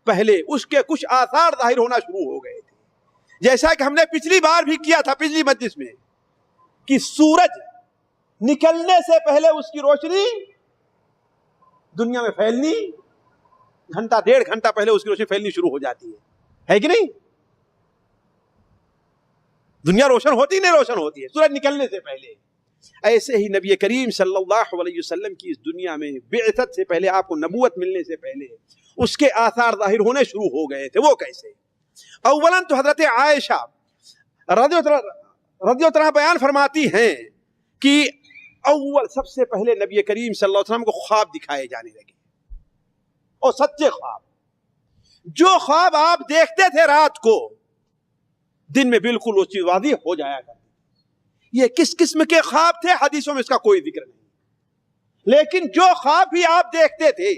پہلے اس کے کچھ آثار ظاہر ہونا شروع ہو گئے تھے، جیسا کہ ہم نے پچھلی بار بھی کیا تھا پچھلی مجلس میں کہ سورج نکلنے سے پہلے اس کی روشنی دنیا میں پھیلنی، گھنٹہ 1.5 گھنٹہ پہلے اس کی روشنی پھیلنی شروع ہو جاتی ہے کہ نہیں؟ دنیا روشن ہوتی نہیں روشن ہوتی ہے سورج نکلنے سے پہلے۔ ایسے ہی نبی کریم صلی اللہ علیہ وسلم کی اس دنیا میں بعثت سے پہلے، آپ کو نبوت ملنے سے پہلے اس کے آثار ظاہر ہونے شروع ہو گئے تھے۔ وہ کیسے؟ اولاً تو حضرت عائشہ رضی اللہ عنہا بیان فرماتی ہیں کہ اول سب سے پہلے نبی کریم صلی اللہ علیہ وسلم کو خواب دکھائے جانے لگے، اور سچے خواب، جو خواب آپ دیکھتے تھے رات کو دن میں بالکل وہ چیز واضح ہو جایا کرتی۔ یہ کس قسم کے خواب تھے حدیثوں میں اس کا کوئی ذکر نہیں، لیکن جو خواب بھی آپ دیکھتے تھے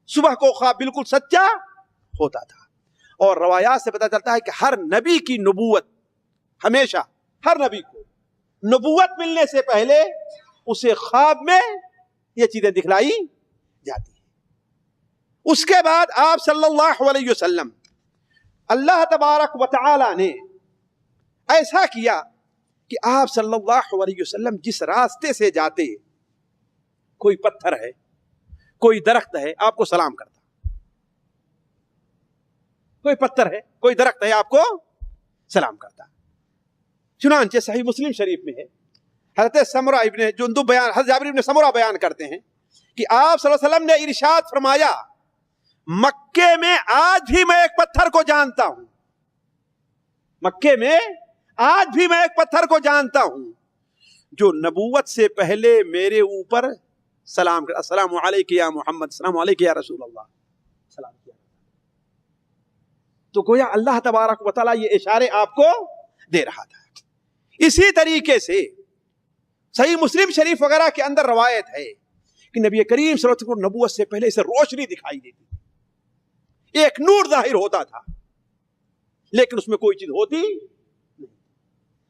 صبح کو خواب بالکل سچا ہوتا تھا۔ اور روایات سے پتہ چلتا ہے کہ ہر نبی کی نبوت، ہمیشہ ہر نبی کو نبوت ملنے سے پہلے اسے خواب میں یہ چیزیں دکھلائی جاتی ہیں۔ اس کے بعد آپ صلی اللہ علیہ وسلم، اللہ تبارک و تعالی نے ایسا کیا کہ آپ صلی اللہ علیہ وسلم جس راستے سے جاتے، کوئی پتھر ہے، کوئی درخت ہے، آپ کو سلام کرتا، کوئی پتھر ہے، کوئی درخت ہے، آپ کو سلام کرتا۔ چنانچہ صحیح مسلم شریف میں ہے، حضرت سمرہ ابن جندب بیان، حضرت جابر ابن سمرہ بیان کرتے ہیں کہ آپ صلی اللہ علیہ وسلم نے ارشاد فرمایا، مکے میں آج بھی میں ایک پتھر کو جانتا ہوں، مکے میں آج بھی میں ایک پتھر کو جانتا ہوں جو نبوت سے پہلے میرے اوپر سلام کر، السلام علیک یا محمد، السلام علیک یا رسول اللہ، سلام کیا۔ تو گویا اللہ تبارک و تعالیٰ یہ اشارے آپ کو دے رہا تھا۔ اسی طریقے سے صحیح مسلم شریف وغیرہ کے اندر روایت ہے کہ نبی کریم صلی اللہ علیہ وسلم کو نبوت سے پہلے اسے روشنی دکھائی دیتی تھی، ایک نور ظاہر ہوتا تھا، لیکن اس میں کوئی چیز ہوتی نہیں،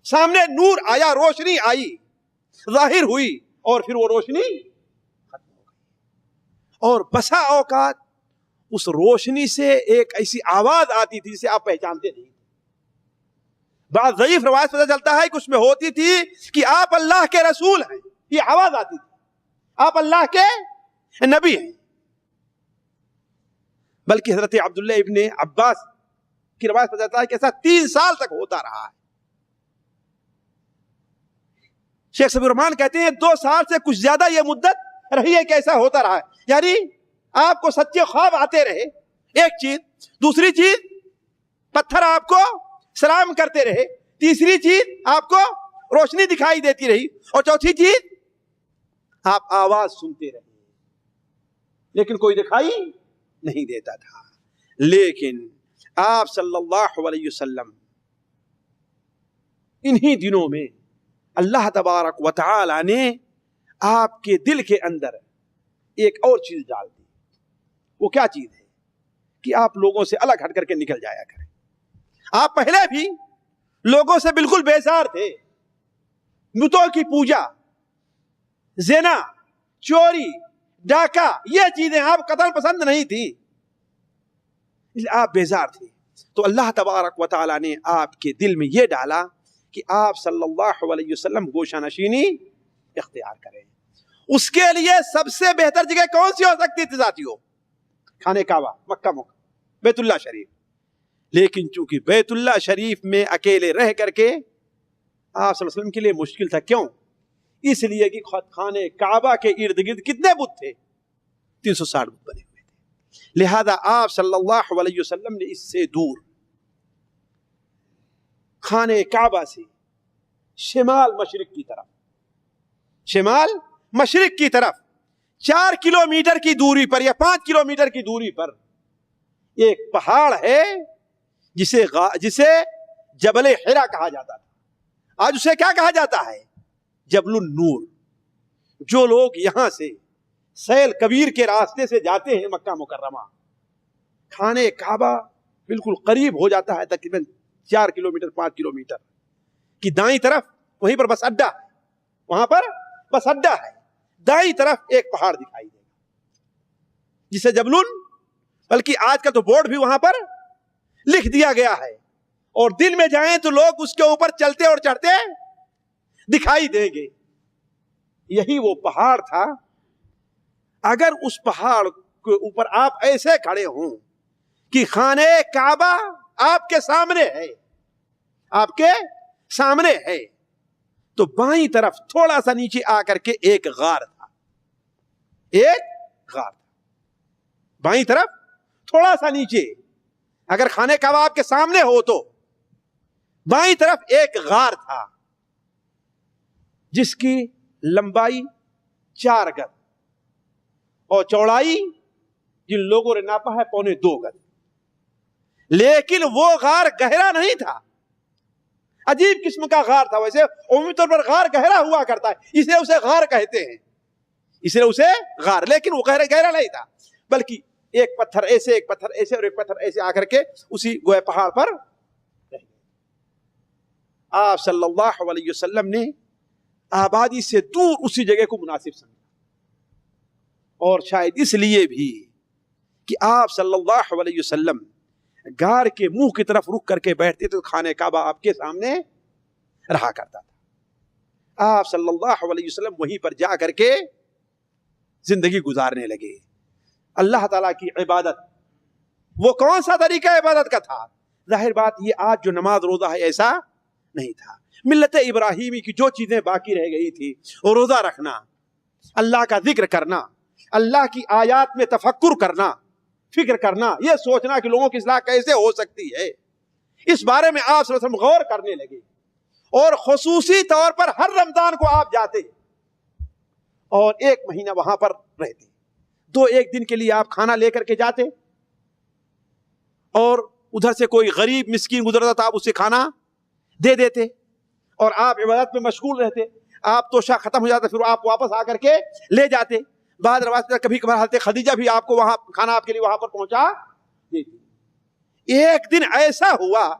سامنے نور آیا، روشنی آئی، ظاہر ہوئی، اور پھر وہ روشنی ختم ہو گئی۔ اور بسا اوقات اس روشنی سے ایک ایسی آواز آتی تھی جسے آپ پہچانتے نہیں۔ بعض ضعیف روایت پتہ چلتا ہے کہ اس میں ہوتی تھی کہ آپ اللہ کے رسول ہیں، یہ آواز آتی تھی، آپ اللہ کے نبی ہیں۔ بلکہ حضرت عبداللہ ابن عباس کی روایت پتہ چلتا ہے کہ ایسا 3 سال تک ہوتا رہا ہے۔ شیخ صفی الرحمان کہتے ہیں 2 سال سے کچھ زیادہ یہ مدت رہی ہے کہ ایسا ہوتا رہا ہے، یعنی آپ کو سچے خواب آتے رہے، ایک چیز، دوسری چیز پتھر آپ کو سلام کرتے رہے، تیسری چیز آپ کو روشنی دکھائی دیتی رہی، اور چوتھی چیز آپ آواز سنتے رہے، لیکن کوئی دکھائی نہیں دیتا تھا۔ لیکن آپ صلی اللہ علیہ وسلم انہی دنوں میں اللہ تبارک و تعالی نے آپ کے دل کے اندر ایک اور چیز ڈال دی. وہ کیا چیز ہے؟ کہ آپ لوگوں سے الگ ہٹ کر کے نکل جایا کریں. آپ پہلے بھی لوگوں سے بالکل بیزار تھے. بتوں کی پوجا، زنا، چوری، ڈاکہ، یہ چیزیں آپ قتل پسند نہیں تھی، آپ بیزار تھے. تو اللہ تبارک و تعالی نے آپ کے دل میں یہ ڈالا کہ آپ صلی اللہ علیہ وسلم گوشہ نشینی اختیار کریں. اس کے لیے سب سے بہتر جگہ کون سی ہو سکتی تھی ساتھیوں؟ خانہ کعبہ، مکہ مکرمہ، بیت اللہ شریف. لیکن چونکہ بیت اللہ شریف میں اکیلے رہ کر کے آپ صلی اللہ علیہ وسلم کے لیے مشکل تھا. کیوں؟ اس لیے کہ خانہ کعبہ کے ارد گرد کتنے بت تھے؟ 360 بت بنے ہوئے تھے. لہذا آپ صلی اللہ علیہ وسلم نے اس سے دور خانہ کعبہ سے شمال مشرق کی طرف 4 کلومیٹر کی دوری پر یا 5 کلومیٹر کی دوری پر ایک پہاڑ ہے جسے جبل حرا کہا جاتا تھا. آج اسے کیا کہا جاتا ہے؟ جبل النور. جو لوگ یہاں سے سیل کبیر کے راستے سے جاتے ہیں مکہ مکرمہ، خانہ کعبہ بالکل قریب ہو جاتا ہے، تقریباً 4 کلومیٹر 5 کلومیٹر کی دائیں طرف وہیں پر بس اڈا ہے، وہاں پر بس اڈا ہے. دائیں طرف ایک پہاڑ دکھائی دے گا جسے جبلن، بلکہ آج کا تو بورڈ بھی وہاں پر لکھ دیا گیا ہے، اور دن میں جائیں تو لوگ اس کے اوپر چلتے اور چڑھتے دکھائی دیں گے. یہی وہ پہاڑ تھا. اگر اس پہاڑ کے اوپر آپ ایسے کھڑے ہوں کہ خانہ کعبہ آپ کے سامنے ہے تو بائیں طرف تھوڑا سا نیچے آ کر کے ایک غار تھا. بائیں طرف تھوڑا سا نیچے، اگر خانہ کعبہ آپ کے سامنے ہو تو بائیں طرف ایک غار تھا جس کی لمبائی 4 گز اور چوڑائی جن لوگوں نے ناپا ہے 2.25 گز. لیکن وہ غار گہرا نہیں تھا، عجیب قسم کا غار تھا. ویسے عمومی طور پر غار گہرا ہوا کرتا ہے، اس لیے اسے غار کہتے ہیں، لیکن وہ گہرا نہیں تھا، بلکہ ایک پتھر ایسے، ایک پتھر ایسے اور ایک پتھر ایسے آ کر کے اسی گوئے پہاڑ پر رہ گئے. آپ صلی اللہ علیہ وسلم نے آبادی سے دور اسی جگہ کو مناسب سمجھا، اور شاید اس لیے بھی کہ آپ صلی اللہ علیہ وسلم غار کے منہ کی طرف رک کر کے بیٹھتے تو خانہ کعبہ آپ کے سامنے رہا کرتا تھا. آپ صلی اللہ علیہ وسلم وہیں پر جا کر کے زندگی گزارنے لگے. اللہ تعالیٰ کی عبادت، وہ کون سا طریقہ عبادت کا تھا؟ ظاہر بات یہ آج جو نماز روزہ ہے ایسا نہیں تھا. ملت ابراہیمی کی جو چیزیں باقی رہ گئی تھی، وہ روزہ رکھنا، اللہ کا ذکر کرنا، اللہ کی آیات میں تفکر کرنا، فکر کرنا، یہ سوچنا کہ لوگوں کی اصلاح کیسے ہو سکتی ہے، اس بارے میں آپ صلی اللہ علیہ وسلم غور کرنے لگے. اور خصوصی طور پر ہر رمضان کو آپ جاتے اور 1 مہینہ وہاں پر رہتے. 1 دن کے لیے آپ کھانا لے کر کے جاتے، اور ادھر سے کوئی غریب مسکین گزرتا تھا آپ اسے کھانا دے دیتے، اور آپ عبادت میں مشغول رہتے. آپ تو شاہ ختم ہو جاتا، پھر آپ واپس آ کر کے لے جاتے. بعد روایت میں کبھی کبھار حضرت خدیجہ بھی آپ کو وہاں کھانا آپ کے لیے وہاں پر پہنچا دیتی. ایک دن ایسا ہوا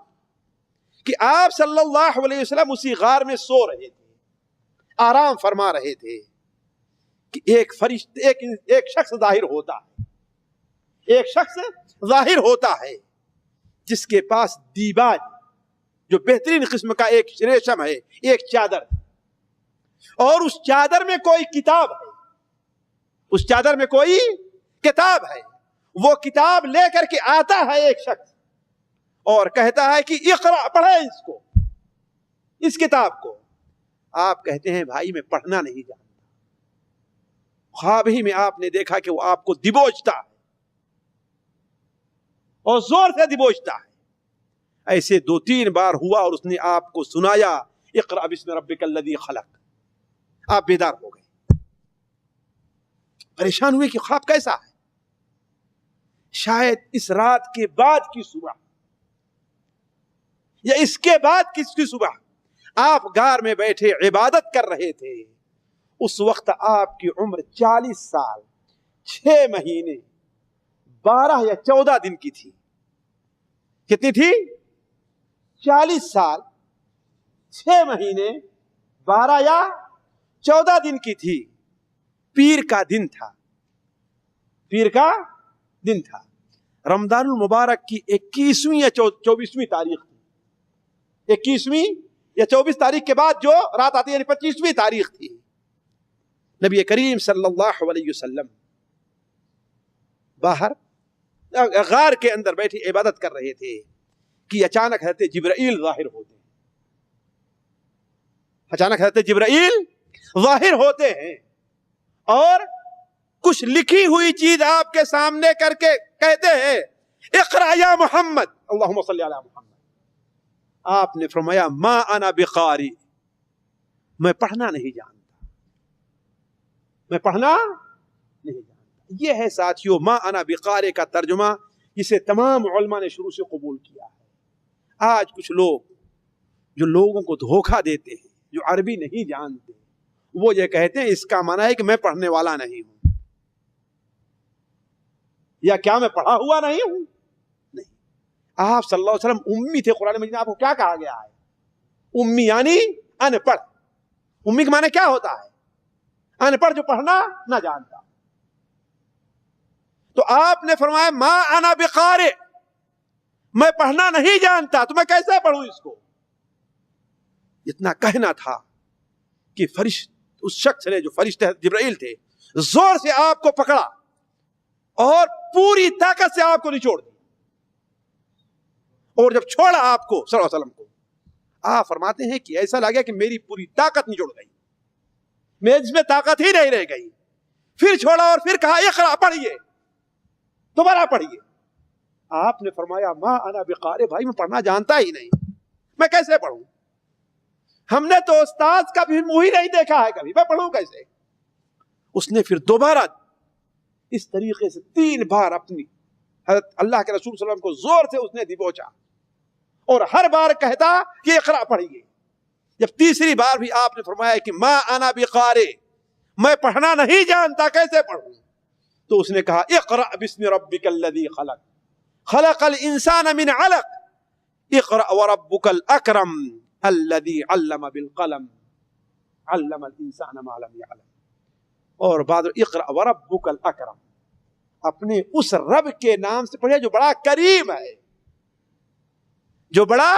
کہ آپ صلی اللہ علیہ وسلم اسی غار میں سو رہے تھے، آرام فرما رہے تھے کہ ایک شخص ظاہر ہوتا ہے جس کے پاس دیباج، جو بہترین قسم کا ایک ریشم ہے، ایک چادر، اور اس چادر میں کوئی کتاب ہے، وہ کتاب لے کر کے آتا ہے ایک شخص اور کہتا ہے کہ اقرا، پڑھیں اس کتاب کو. آپ کہتے ہیں بھائی میں پڑھنا نہیں جانتا. خواب ہی میں آپ نے دیکھا کہ وہ آپ کو دبوچتا ہے اور زور سے دبوچتا ہے. ایسے 2-3 بار ہوا اور اس نے آپ کو سنایا اقرا بسم ربک الذی خلق. آپ بیدار ہو گئے، پریشان ہوئے کہ خواب کیسا ہے. شاید اس رات کے بعد کی صبح یا اس کے بعد کس کی صبح آپ غار میں بیٹھے عبادت کر رہے تھے، اس وقت آپ کی عمر 40 سال 6 مہینے 12 یا 14 دن کی تھی. کتنی تھی؟ 40 سال 6 مہینے 12 یا 14 دن کی تھی. پیر کا دن تھا، پیر کا دن تھا. رمضان المبارک کی 21ویں یا 24ویں تاریخ تھی. 21ویں یا 24 تاریخ کے بعد جو رات آتی ہے یعنی 25ویں تاریخ تھی. نبی کریم صلی اللہ علیہ وسلم باہر غار کے اندر بیٹھے عبادت کر رہے تھے کہ اچانک حضرت جبرائیل ظاہر ہوتے ہیں. اچانک حضرت جبرائیل ظاہر ہوتے ہیں اور کچھ لکھی ہوئی چیز آپ کے سامنے کر کے کہتے ہیں اقرا یا محمد، اللہم صلی علی محمد. آپ نے فرمایا ما انا بقاری، میں پڑھنا نہیں جانتا، میں پڑھنا نہیں جانتا. یہ ہے ساتھیوں ما انا بقاری کا ترجمہ جسے تمام علماء نے شروع سے قبول کیا ہے. آج کچھ لوگ جو لوگوں کو دھوکہ دیتے ہیں، جو عربی نہیں جانتے، وہ یہ کہتے ہیں اس کا معنی ہے کہ میں پڑھنے والا نہیں ہوں، یا کیا میں پڑھا ہوا نہیں ہوں؟ نہیں. آپ صلی اللہ علیہ وسلم امی تھے. قرآن مجید میں آپ کو کیا کہا گیا ہے؟ امی یعنی ان پڑھ. امی کا معنی کیا ہوتا ہے؟ ان پڑھ، جو پڑھنا نہ جانتا. تو آپ نے فرمایا ما انا بقارئ، میں پڑھنا نہیں جانتا، تو میں کیسے پڑھوں اس کو؟ اتنا کہنا تھا کہ اس شخص نے جو فرشتے جبرائیل تھے زور سے آپ کو پکڑا اور پوری طاقت سے آپ کو نچوڑ دیا. اور جب چھوڑا آپ کو صلی اللہ علیہ وسلم کو، آپ فرماتے ہیں کہ ایسا لگا کہ میری پوری طاقت نچوڑ گئی، میرے جس میں طاقت ہی نہیں رہ گئی. پھر چھوڑا اور پھر کہا اقرا، پڑھیے، دوبارہ پڑھیے. آپ نے فرمایا ما انا بقارئ، بھائی میں پڑھنا جانتا ہی نہیں، میں کیسے پڑھوں؟ ہم نے تو استاد کا بھی منہ ہی نہیں دیکھا ہے کبھی، میں پڑھوں کیسے؟ اس نے پھر دوبارہ اس طریقے سے 3 بار اپنی حضرت اللہ کے رسول صلی اللہ علیہ وسلم کو زور سے اس نے دبوچا اور ہر بار کہتا کہ اقرا پڑھیے. جب تیسری بار بھی آپ نے فرمایا کہ ما انا بقارئ، میں پڑھنا نہیں جانتا، کیسے پڑھوں؟ تو اس نے کہا اقرا بسم ربک الذی خلق، خلق الانسان من علق، اقرا وربک الاکرم الذی علم بالقلم، علم الانسان ما لم يعلم. اور بعد اقرا وربک الاکرم، اپنے اس رب کے نام سے پڑھے جو بڑا کریم ہے، جو بڑا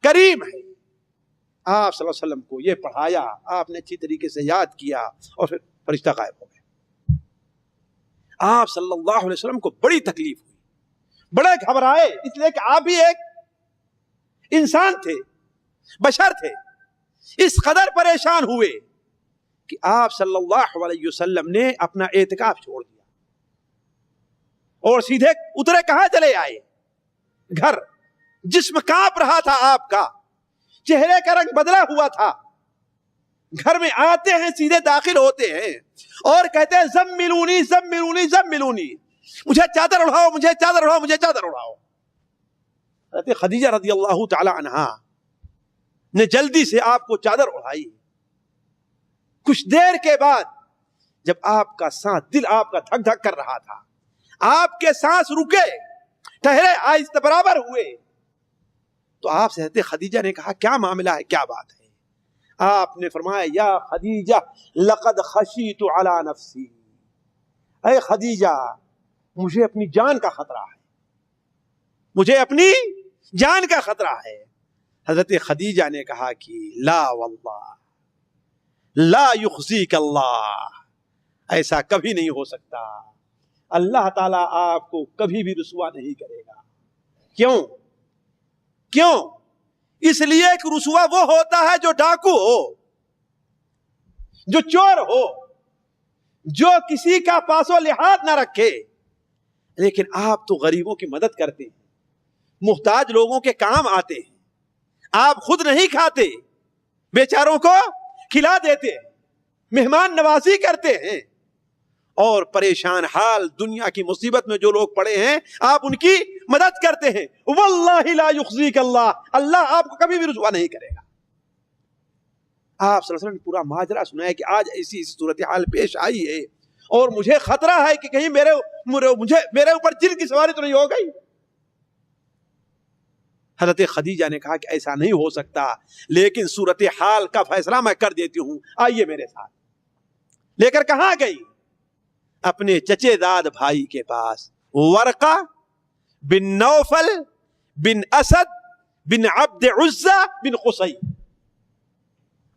کریم ہے. آپ صلی اللہ علیہ وسلم کو یہ پڑھایا، آپ نے اچھی طریقے سے یاد کیا اور پھر فرشتہ غائب ہو گئے. آپ صلی اللہ علیہ وسلم کو بڑی تکلیف ہوئی، بڑے گھبرائے، اس لیے کہ آپ بھی ایک انسان تھے، بشر تھے. اس قدر پریشان ہوئے کہ آپ صلی اللہ علیہ وسلم نے اپنا اعتکاف چھوڑ دیا اور سیدھے اترے کہاں چلے آئے؟ گھر. جسم کانپ رہا تھا آپ کا، چہرے کا رنگ بدلا ہوا تھا. گھر میں آتے ہیں، سیدھے داخل ہوتے ہیں اور کہتے ہیں زملونی زملونی زملونی، مجھے چادر اڑاؤ، مجھے چادر اڑاؤ، مجھے چادر اڑاؤ. حضرت خدیجہ رضی اللہ تعالی عنہا نے جلدی سے آپ کو چادر اڑائی. کچھ دیر کے بعد جب آپ کا سانس، دل آپ کا دھک دھک کر رہا تھا، آپ کے سانس رکے، ٹھہرے، آہستہ برابر ہوئے، تو آپ سے حضرت خدیجہ نے کہا کیا معاملہ ہے، کیا بات ہے؟ آپ نے فرمایا یا خدیجہ لقد خشیت علی نفسی، اے خدیجہ مجھے اپنی جان کا خطرہ ہے، مجھے اپنی جان کا خطرہ ہے. حضرت خدیجہ نے کہا کہ لا واللہ لا یخزیک اللہ، ایسا کبھی نہیں ہو سکتا، اللہ تعالیٰ آپ کو کبھی بھی رسوا نہیں کرے گا. کیوں؟ کیوں؟ اس لیے کہ رسوا وہ ہوتا ہے جو ڈاکو ہو، جو چور ہو، جو کسی کا پاس و لحاظ نہ رکھے. لیکن آپ تو غریبوں کی مدد کرتے ہیں، محتاج لوگوں کے کام آتے ہیں، آپ خود نہیں کھاتے، بیچاروں کو کھلا دیتے ہیں، مہمان نوازی کرتے ہیں، اور پریشان حال دنیا کی مصیبت میں جو لوگ پڑے ہیں آپ ان کی مدد کرتے ہیں. واللہ لا یخزیک اللہ, اللہ آپ کو کبھی بھی رسوا نہیں کرے گا. آپ صلی اللہ علیہ وسلم نے پورا ماجرا سنایا کہ آج ایسی صورتحال پیش آئی ہے اور مجھے خطرہ ہے کہ کہیں میرے اوپر جن کی سواری تو نہیں ہو گئی. حضرت خدیجہ نے کہا کہ ایسا نہیں ہو سکتا, لیکن صورتحال کا فیصلہ میں کر دیتی ہوں, آئیے میرے ساتھ. لے کر کہاں گئی؟ اپنے چچے داد بھائی کے پاس, ورقہ بن نوفل بن اسد بن عبد عزہ بن قصی.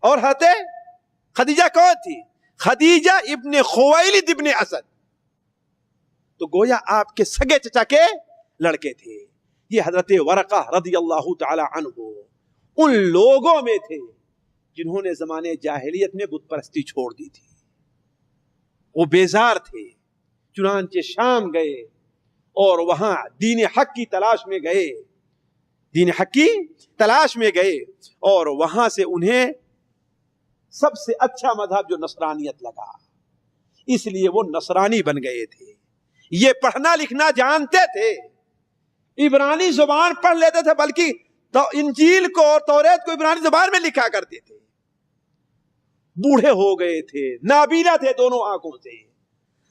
اور حضرت خدیجہ کون تھی؟ خدیجہ ابن خویلد ابن اسد, تو گویا آپ کے سگے چچا کے لڑکے تھے. یہ حضرت ورقہ رضی اللہ تعالی عنہ ان لوگوں میں تھے جنہوں نے زمانے جاہلیت میں بت پرستی چھوڑ دی تھی. وہ بیزار تھے, چنانچہ شام گئے اور وہاں دین حق کی تلاش میں گئے, دین حق کی تلاش میں گئے, اور وہاں سے انہیں سب سے اچھا مذہب جو نصرانیت لگا, اس لیے وہ نصرانی بن گئے تھے. یہ پڑھنا لکھنا جانتے تھے, عبرانی زبان پڑھ لیتے تھے, بلکہ تو انجیل کو اور توریت کو عبرانی زبان میں لکھا کرتے تھے. بوڑھے ہو گئے تھے, نابینا تھے دونوں آنکھوں سے.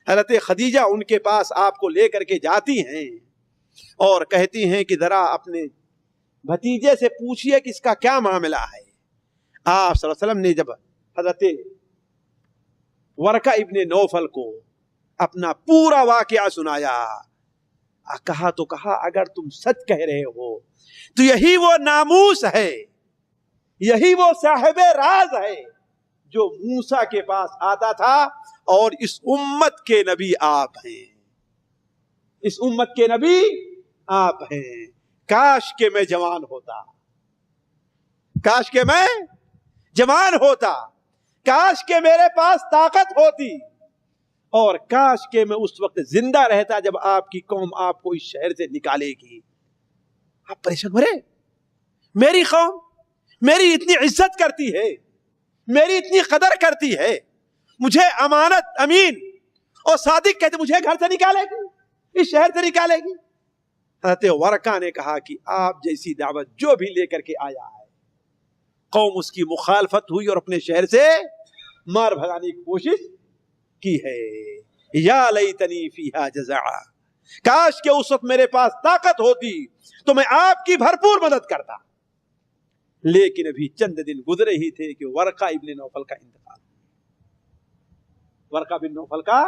حضرت خدیجہ ان کے پاس آپ کو لے کر کے جاتی ہیں اور کہتی ہیں کہ ذرا اپنے بھتیجے سے پوچھئے کہ اس کا کیا معاملہ ہے. آپ صلی اللہ علیہ وسلم نے جب حضرت ورقہ ابن نوفل کو اپنا پورا واقعہ سنایا, کہا اگر تم سچ کہہ رہے ہو تو یہی وہ ناموس ہے, یہی وہ صاحب راز ہے جو موسیٰ کے پاس آتا تھا, اور اس امت کے نبی آپ ہیں, اس امت کے نبی آپ ہیں. کاش کہ میں جوان ہوتا, کاش کہ میں جوان ہوتا, کاش کہ میرے پاس طاقت ہوتی, اور کاش کہ میں اس وقت زندہ رہتا جب آپ کی قوم آپ کو اس شہر سے نکالے گی. آپ پریشان ہو رہے, میری قوم میری اتنی عزت کرتی ہے, میری اتنی قدر کرتی ہے, مجھے امانت امین اور صادق کہتے مجھے گھر سے نکالے گی, اس شہر سے نکالے گی. حضرت ورقہ نے کہا کہ آپ جیسی دعوت جو بھی لے کر کے آیا ہے, قوم اس کی مخالفت ہوئی اور اپنے شہر سے مار بھگانے کی کوشش کی ہے. یا لیتنی فیہا جزعا, کاش کہ اس وقت میرے پاس طاقت ہوتی تو میں آپ کی بھرپور مدد کرتا. لیکن ابھی چند دن گزرے ہی تھے کہ ورقہ ابن نوفل کا انتقال, ورقہ بن نوفل کا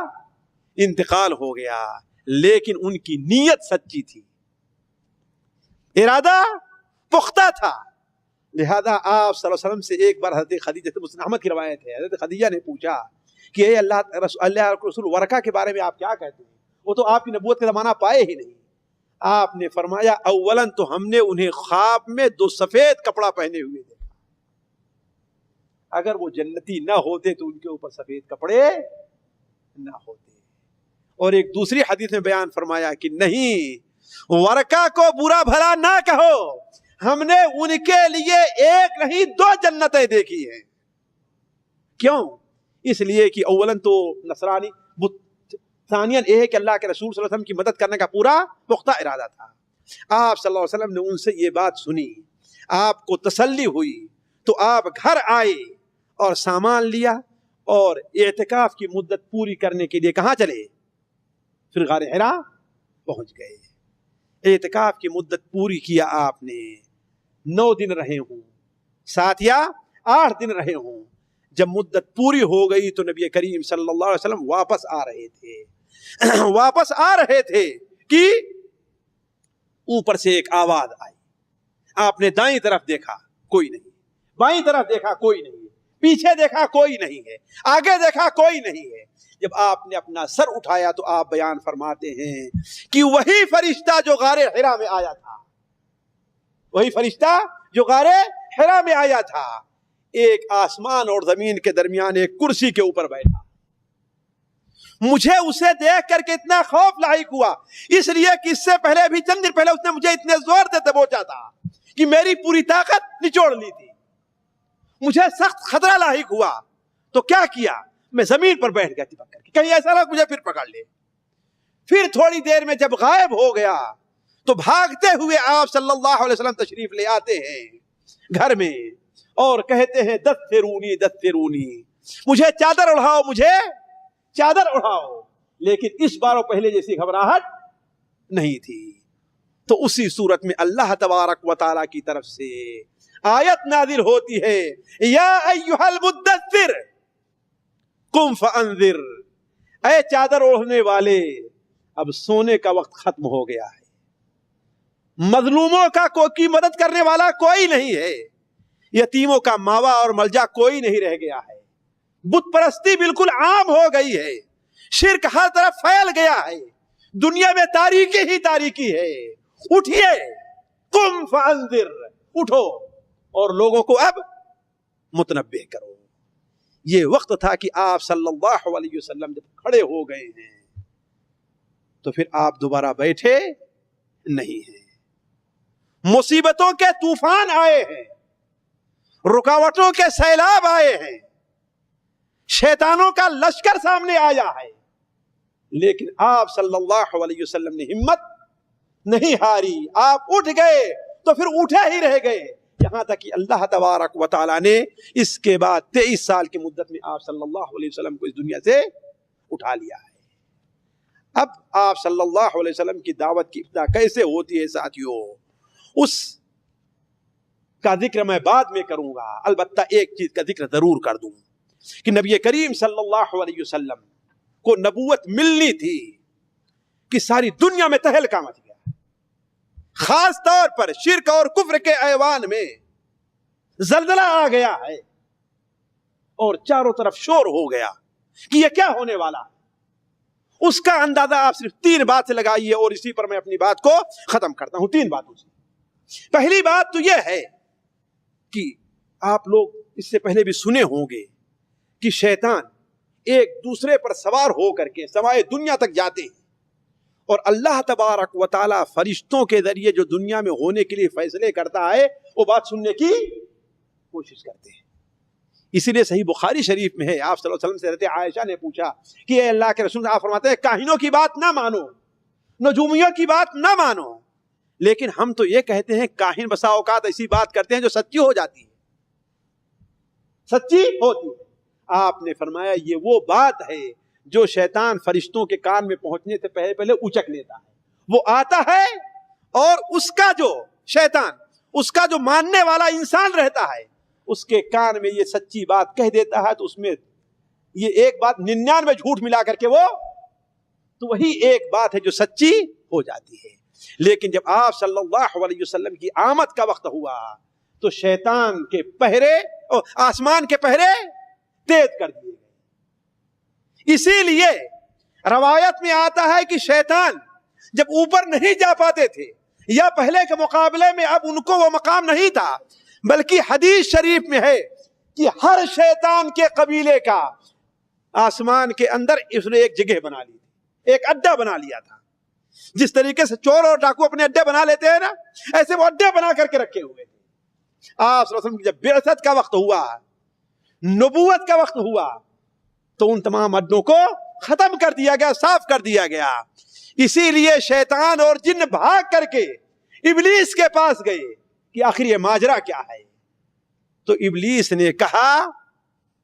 انتقال ہو گیا. لیکن ان کی نیت سچی تھی, ارادہ پختہ تھا. لہذا آپ صلی اللہ علیہ وسلم سے ایک بار حضرت خدیجہ سے مسلم احمد کی روایت ہے, حضرت خدیجہ نے پوچھا کہ اے اللہ رسول ورقہ کے بارے میں آپ کیا کہتے ہیں, وہ تو آپ کی نبوت کا زمانہ پائے ہی نہیں. آپ نے فرمایا اولاً تو ہم نے انہیں خواب میں 2 سفید کپڑا پہنے ہوئے دیکھا, اگر وہ جنتی نہ ہوتے تو ان کے اوپر سفید کپڑے نہ ہوتے. اور ایک دوسری حدیث میں بیان فرمایا کہ نہیں, ورقہ کو برا بھلا نہ کہو, ہم نے ان کے لیے ایک نہیں 2 جنتیں دیکھی ہیں. کیوں؟ اس لیے کہ اولاً تو نصرانی, ثانیاً یہ ہے کہ اللہ کے رسول صلی اللہ علیہ وسلم کی مدد کرنے کا پورا پختہ ارادہ تھا. آپ صلی اللہ علیہ وسلم نے ان سے یہ بات سنی, آپ کو تسلی ہوئی, تو آپ گھر آئے اور سامان لیا اور اعتکاف کی مدت پوری کرنے کے لیے کہاں چلے؟ پھر غار حرا پہنچ گئے. اعتکاف کی مدت پوری کیا آپ نے, 9 دن رہے ہوں, 7 یا 8 دن رہے ہوں. جب مدت پوری ہو گئی تو نبی کریم صلی اللہ علیہ وسلم واپس آ رہے تھے, واپس آ رہے تھے کہ اوپر سے ایک آواز آئی. آپ نے دائیں طرف دیکھا کوئی نہیں, بائیں طرف دیکھا کوئی نہیں, پیچھے دیکھا کوئی نہیں ہے, آگے دیکھا کوئی نہیں ہے. جب آپ نے اپنا سر اٹھایا تو آپ بیان فرماتے ہیں کہ وہی فرشتہ جو غار حرا میں آیا تھا, وہی فرشتہ جو غار حرا میں آیا تھا, ایک آسمان اور زمین کے درمیان ایک کرسی کے اوپر بیٹھا. مجھے اسے دیکھ کر کے اتنا خوف لاحق ہوا, اس لیے کہ اس سے پہلے بھی چند دن پہلے اس نے مجھے اتنے زور سے دبوچا تھا کہ میری پوری طاقت نچوڑ لی تھی. مجھے سخت خطرہ لاحق ہوا, تو کیا کیا, میں زمین پر بیٹھ گیا چپک کر کے، کہیں ایسا نہ مجھے پھر پکڑ لے۔ پھر تھوڑی دیر میں جب غائب ہو گیا تو بھاگتے ہوئے آپ صلی اللہ علیہ وسلم تشریف لے آتے ہیں گھر میں اور کہتے ہیں دثرونی دثرونی، مجھے چادر اڑھاؤ، مجھے چادر اڑھاؤ۔ لیکن اس بار پہلے جیسی گھبراہٹ نہیں تھی۔ تو اسی صورت میں اللہ تبارک و تعالی کی طرف سے آیت نازل ہوتی ہے، یا ایھا المدثر قم فانذر، اے چادر اوڑھنے والے اب سونے کا وقت ختم ہو گیا ہے، مظلوموں کی مدد کرنے والا کوئی نہیں ہے، یتیموں کا ماوا اور ملجا کوئی نہیں رہ گیا ہے، بت پرستی بالکل عام ہو گئی ہے، شرک ہر طرف پھیل گیا ہے، دنیا میں تاریکی ہی تاریکی ہے، اٹھیے، قم فانذر، اٹھو اور لوگوں کو اب متنبہ کرو۔ یہ وقت تھا کہ آپ صلی اللہ علیہ وسلم جب کھڑے ہو گئے ہیں تو پھر آپ دوبارہ بیٹھے نہیں ہیں۔ مصیبتوں کے طوفان آئے ہیں، رکاوٹوں کے سیلاب آئے ہیں، شیطانوں کا لشکر سامنے آیا ہے، لیکن آپ صلی اللہ علیہ وسلم نے ہمت نہیں ہاری، آپ اٹھ گئے تو پھر اٹھے ہی رہ گئے، یہاں تک کہ اللہ تبارک و تعالیٰ نے اس کے بعد 23 سال کی مدت میں آپ صلی اللہ علیہ وسلم کو اس دنیا سے اٹھا لیا ہے۔ اب آپ صلی اللہ علیہ وسلم کی دعوت کی ابتدا کیسے ہوتی ہے ساتھیوں، اس کا ذکر میں بعد میں کروں گا، البتہ ایک چیز کا ذکر ضرور کر دوں کہ نبی کریم صلی اللہ علیہ وسلم کو نبوت ملنی تھی کہ ساری دنیا میں تہلکہ مچ گیا، خاص طور پر شرک اور کفر کے ایوان میں زلزلہ آ گیا ہے اور چاروں طرف شور ہو گیا کہ یہ کیا ہونے والا ہے۔ اس کا اندازہ آپ صرف 3 بات سے لگائیے اور اسی پر میں اپنی بات کو ختم کرتا ہوں۔ 3 باتوں سے۔ پہلی بات تو یہ ہے کہ آپ لوگ اس سے پہلے بھی سنے ہوں گے کہ شیطان ایک دوسرے پر سوار ہو کر کے سمائے دنیا تک جاتے ہیں اور اللہ تبارک و تعالیٰ فرشتوں کے ذریعے جو دنیا میں ہونے کے لیے فیصلے کرتا ہے وہ بات سننے کی کوشش کرتے ہیں۔ اسی لیے صحیح بخاری شریف میں ہے، آپ صلی اللہ علیہ وسلم سے حضرت عائشہ نے پوچھا کہ اے اللہ کے رسول، آپ فرماتے ہیں کاہنوں کی بات نہ مانو، نجومیوں کی بات نہ مانو، لیکن ہم تو یہ کہتے ہیں کاہن بسا اوقات ایسی بات کرتے ہیں جو سچی ہو جاتی ہے، سچی ہوتی ہے۔ آپ نے فرمایا یہ وہ بات ہے جو شیطان فرشتوں کے کان میں پہنچنے سے پہلے اچک لیتا ہے، وہ آتا ہے اور اس کا جو شیطان، اس کا جو ماننے والا انسان رہتا ہے، اس کے کان میں یہ سچی بات کہہ دیتا ہے، تو اس میں یہ ایک بات 99 جھوٹ ملا کر کے وہ تو وہی ایک بات ہے جو سچی ہو جاتی ہے۔ لیکن جب آپ صلی اللہ علیہ وسلم کی آمد کا وقت ہوا تو شیطان کے پہرے اور آسمان کے پہرے تیز کر دیے گئے۔ اسی لیے روایت میں آتا ہے کہ شیطان جب اوپر نہیں جا پاتے تھے یا پہلے کے مقابلے میں اب ان کو وہ مقام نہیں تھا، بلکہ حدیث شریف میں ہے کہ ہر شیطان کے قبیلے کا آسمان کے اندر اس نے ایک جگہ بنا لی تھی، ایک اڈا بنا لیا تھا۔ جس طریقے سے چور اور ڈاکو اپنے اڈے بنا لیتے ہیں نا، ایسے وہ اڈے بنا کر کے رکھے ہوئے تھے۔ آپ صلی اللہ علیہ وسلم کی جب بعثت کا وقت ہوا، نبوت کا وقت ہوا، تو ان تمام اڈوں کو ختم کر دیا گیا، صاف کر دیا گیا۔ اسی لیے شیطان اور جن بھاگ کر کے ابلیس کے پاس گئے کہ آخر یہ ماجرا کیا ہے، تو ابلیس نے کہا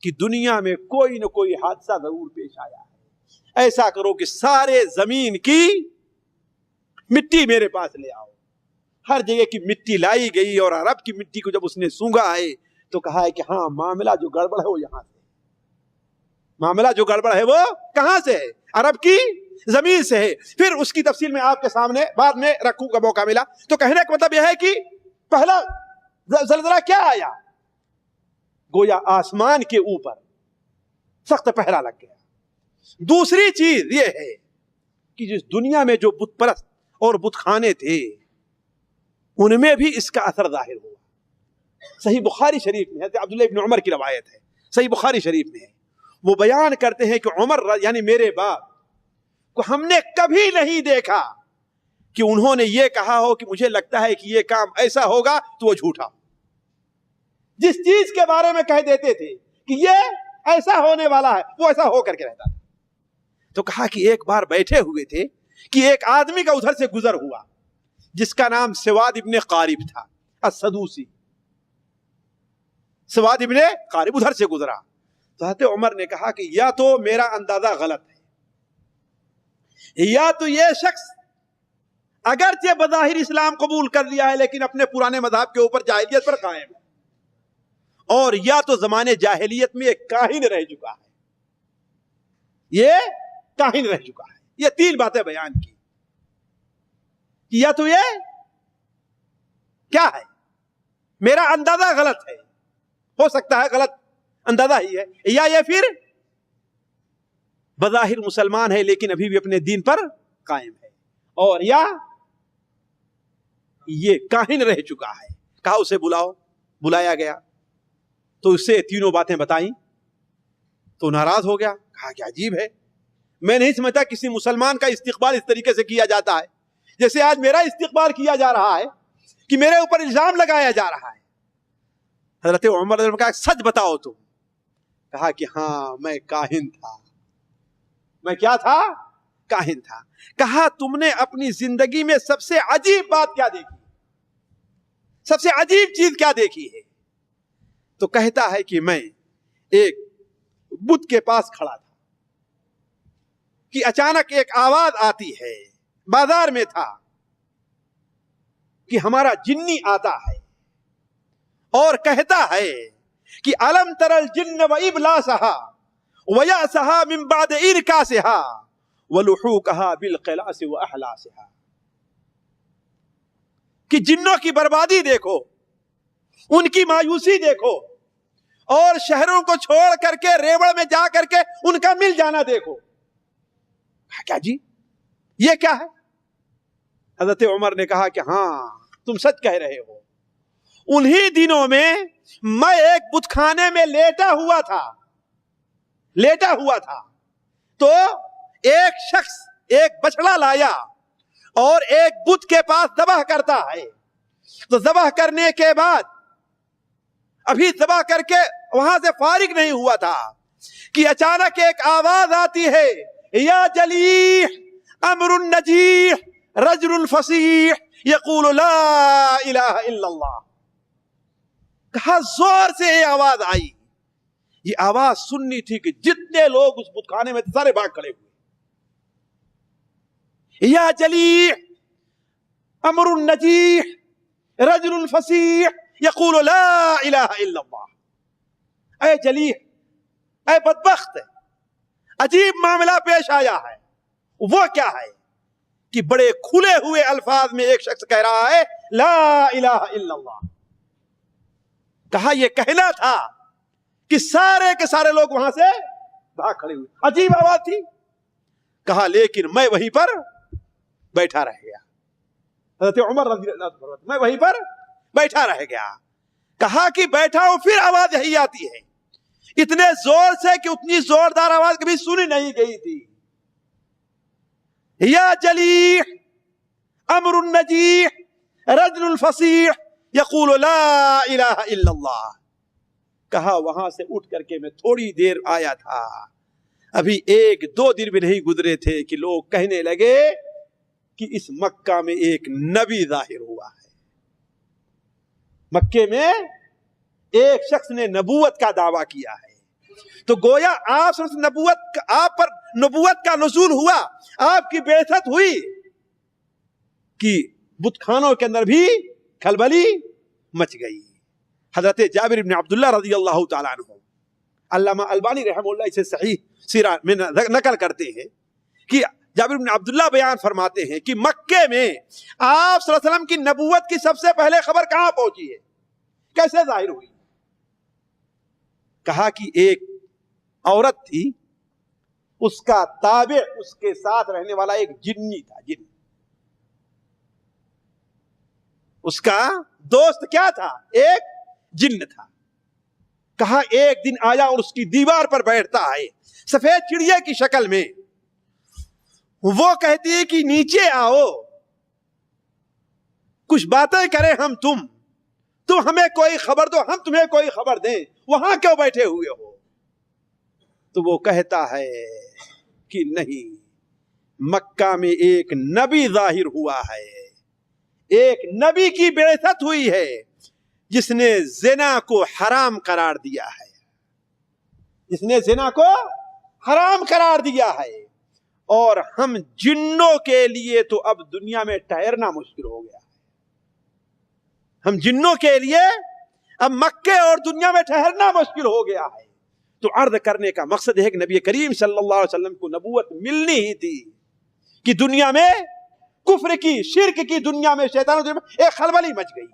کہ دنیا میں کوئی نہ کوئی حادثہ ضرور پیش آیا ہے، ایسا کرو کہ سارے زمین کی مٹی میرے پاس لے آؤ۔ ہر جگہ کی مٹی لائی گئی اور عرب کی مٹی کو جب اس نے سونگا ہے تو کہا ہے کہ ہاں معاملہ جو گڑبڑ ہے وہ یہاں سے، معاملہ جو گڑبڑ ہے وہ کہاں سے ہے؟ عرب کی زمین سے ہے۔ پھر اس کی تفصیل میں آپ کے سامنے بعد میں رکھوں کا موقع ملا، تو کہنے کا مطلب یہ ہے کہ پہلا زلزلہ کیا آیا؟ گویا آسمان کے اوپر سخت پہرا لگ گیا۔ دوسری چیز یہ ہے کہ جس دنیا میں جو بت پرست اور بت خانے تھے ان میں بھی اس کا اثر ظاہر ہوا۔ صحیح بخاری شریف میں حضرت عبداللہ ابن عمر کی روایت ہے، صحیح بخاری شریف میں ہے، وہ بیان کرتے ہیں کہ عمر یعنی میرے باپ کو ہم نے کبھی نہیں دیکھا کہ انہوں نے یہ کہا ہو کہ مجھے لگتا ہے کہ یہ کام ایسا ہوگا تو وہ جھوٹا۔ جس چیز کے بارے میں کہہ دیتے تھے کہ یہ ایسا ہونے والا ہے، وہ ایسا ہو کر کے رہتا تھا۔ تو کہا کہ ایک بار بیٹھے ہوئے تھے کہ ایک آدمی کا ادھر سے گزر ہوا جس کا نام سواد ابن قارب تھا السدوسی۔ سواد ابن قارب ادھر سے گزرا تو حضرت عمر نے کہا کہ یا تو میرا اندازہ غلط ہے، یا تو یہ شخص اگرچہ بظاہر اسلام قبول کر لیا ہے لیکن اپنے پرانے مذہب کے اوپر جاہلیت پر قائم ہے، اور یا تو زمانے جاہلیت میں ایک کاہن رہ چکا ہے، یہ کاہن رہ چکا ہے۔ یہ تین باتیں بیان کی کہ یا تو یہ کیا ہے، میرا اندازہ غلط ہے، ہو سکتا ہے غلط اندازہ ہی ہے، یا یہ پھر بظاہر مسلمان ہے لیکن ابھی بھی اپنے دین پر قائم ہے، اور یا یہ کاہن رہ چکا ہے۔ کہا اسے بلاؤ، بلایا گیا تو اس سے تینوں باتیں بتائیں تو ناراض ہو گیا۔ کہا کہ عجیب ہے، میں نہیں سمجھتا کسی مسلمان کا استقبال اس طریقے سے کیا جاتا ہے جیسے آج میرا استقبال کیا جا رہا ہے، کہ میرے اوپر الزام لگایا جا رہا ہے۔ حضرت عمر نے کہا سچ بتاؤ تم۔ کہا کہ ہاں میں کاہن تھا۔ میں کیا تھا؟ کاہن تھا۔ کہا تم نے اپنی زندگی میں سب سے عجیب بات کیا دیکھی، سب سے عجیب چیز کیا دیکھی ہے؟ تو کہتا ہے کہ میں ایک بت کے پاس کھڑا تھا کہ اچانک ایک آواز آتی ہے، بازار میں تھا، کہ ہمارا جنی آتا ہے اور کہتا ہے کہ الم تر الجن و ابلاسہا ویاسہا من بعد ارکاسہا ولحوقہا بالقلاس و احلاسہا، کہ جنوں کی بربادی دیکھو، ان کی مایوسی دیکھو، اور شہروں کو چھوڑ کر کے ریوڑ میں جا کر کے ان کا مل جانا دیکھو۔ کیا جی یہ کیا ہے؟ حضرت عمر نے کہا کہ ہاں تم سچ کہہ رہے ہو، انہی دنوں میں میں ایک بت خانے میں لیٹا ہوا تھا تو ایک شخص ایک بچڑا لایا اور ایک بت کے پاس ذبح کرتا ہے، تو ذبح کرنے کے بعد ابھی ذبح کر کے وہاں سے فارغ نہیں ہوا تھا کہ اچانک ایک آواز آتی ہے، یا جلیح امر النجیح رجل فصیح یقول لا الہ الا اللہ۔ کہا زور سے یہ آواز آئی، یہ آواز سننی تھی کہ جتنے لوگ اس بت خانے میں تھے سارے بھاگ کھڑے ہوئے۔ یا جلیح امر النجیح رجل فصیح یقول لا الہ الا اللہ۔ اے جلیح، اے بدبخت، عجیب معاملہ پیش آیا ہے۔ وہ کیا ہے کہ بڑے کھلے ہوئے الفاظ میں ایک شخص کہہ رہا ہے لا الہ الا اللہ۔ کہا یہ کہنا تھا کہ سارے کے سارے لوگ وہاں سے بھاگ کھڑے ہوئے، عجیب آواز تھی۔ کہا لیکن میں وہیں پر بیٹھا رہ گیا، حضرت عمر رضی اللہ عنہ، میں وہیں پر بیٹھا رہ گیا۔ کہا کہ بیٹھا ہوں، پھر آواز یہی آتی ہے، اتنے زور سے کہ اتنی زوردار آواز کبھی سنی نہیں گئی تھی، یا جلیح امر النجیح رجل الفصیح یقول لا الہ الا اللہ۔ کہا وہاں سے اٹھ کر کے میں تھوڑی دیر آیا تھا، ابھی ایک دو دن بھی نہیں گزرے تھے کہ لوگ کہنے لگے کہ اس مکہ میں ایک نبی ظاہر ہوا ہے۔ مکے میں ایک شخص نے نبوت کا دعویٰ کیا ہے، تو گویا آپ پر نبوت کا نزول ہوا، آپ کی بعثت ہوئی کہ بت خانوں کے اندر بھی کھلبلی مچ گئی۔ حضرت جابر بن عبداللہ رضی اللہ تعالیٰ عنہ، علامہ البانی رحمہ اللہ اسے صحیح سیرہ میں نقل کرتے ہیں کہ جابر بن عبداللہ بیان فرماتے ہیں کہ مکے میں آپ صلی اللہ علیہ وسلم کی نبوت کی سب سے پہلے خبر کہاں پہنچی ہے، کیسے ظاہر ہوئی؟ کہا کہ ایک عورت تھی، اس کا تابع، اس کے ساتھ رہنے والا ایک جنی تھا، جن، اس کا دوست کیا تھا؟ ایک جن تھا۔ کہا ایک دن آیا اور اس کی دیوار پر بیٹھتا ہے سفید چڑیا کی شکل میں، وہ کہتی ہے کہ نیچے آؤ، کچھ باتیں کریں ہم، تم ہمیں کوئی خبر دو، ہم تمہیں کوئی خبر دیں، وہاں کیوں بیٹھے ہوئے ہو؟ تو وہ کہتا ہے کہ نہیں، مکہ میں ایک نبی ظاہر ہوا ہے، ایک نبی کی بعثت ہوئی ہے جس نے زنا کو حرام قرار دیا ہے، جس نے زنا کو حرام قرار دیا ہے، اور ہم جنوں کے لیے تو اب دنیا میں ٹھہرنا مشکل ہو گیا ہے، ہم جنوں کے لیے اب مکے اور دنیا میں ٹھہرنا مشکل ہو گیا ہے۔ تو عرض کرنے کا مقصد ہے کہ نبی کریم صلی اللہ علیہ وسلم کو نبوت ملنی ہی تھی کہ دنیا میں کفر کی، شرک کی دنیا میں، شیطان میں ایک خلبلی مچ گئی۔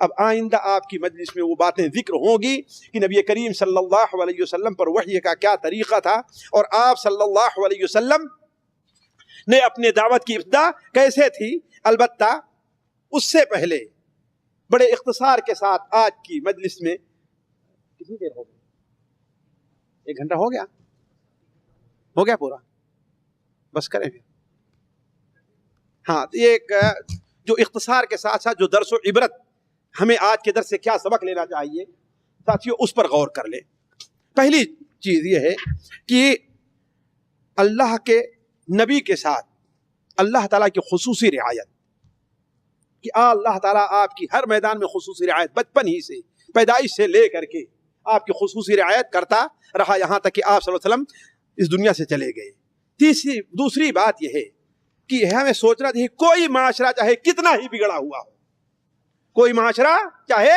اب آئندہ آپ کی مجلس میں وہ باتیں ذکر ہوں گی کہ نبی کریم صلی اللہ علیہ وسلم پر وحی کا کیا طریقہ تھا، اور آپ صلی اللہ علیہ وسلم نے اپنے دعوت کی ابتدا کیسے تھی۔ البتہ اس سے پہلے بڑے اختصار کے ساتھ آج کی مجلس میں کتنی دیر ہو گئی؟ 1 گھنٹہ ہو گیا پورا، بس کریں پھر۔ ہاں، ایک جو اختصار کے ساتھ ساتھ جو درس و عبرت ہمیں آج کے درس سے کیا سبق لینا چاہیے ساتھیوں، اس پر غور کر لیں۔ پہلی چیز یہ ہے کہ اللہ کے نبی کے ساتھ اللہ تعالیٰ کی خصوصی رعایت، کہ اللہ تعالیٰ آپ کی ہر میدان میں خصوصی رعایت بچپن ہی سے، پیدائش سے لے کر کے آپ کی خصوصی رعایت کرتا رہا یہاں تک کہ آپ صلی اللہ علیہ وسلم اس دنیا سے چلے گئے۔ دوسری بات یہ ہے کہ ہمیں سوچنا چاہیے کوئی معاشرہ چاہے کتنا ہی بگڑا ہوا ہو، کوئی معاشرہ چاہے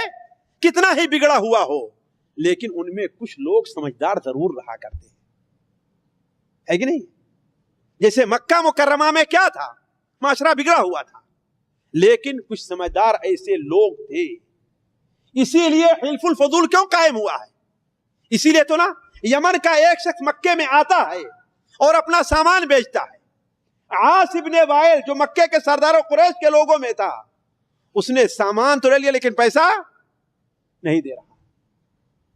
کتنا ہی بگڑا ہوا ہو، لیکن ان میں کچھ لوگ سمجھدار ضرور رہا کرتے ہیں، ہے کہ نہیں؟ جیسے مکہ مکرمہ میں کیا تھا، معاشرہ بگڑا ہوا تھا، لیکن کچھ سمجھدار ایسے لوگ تھے، اسی لیے حلف الفضول کیوں قائم ہوا ہے؟ اسی لیے تو نا یمن کا ایک شخص مکے میں آتا ہے اور اپنا سامان بیچتا ہے۔ عاص ابن وائل جو مکے کے سردار و قریش کے لوگوں میں تھا، اس نے سامان تو لے لیا لیکن پیسہ نہیں دے رہا،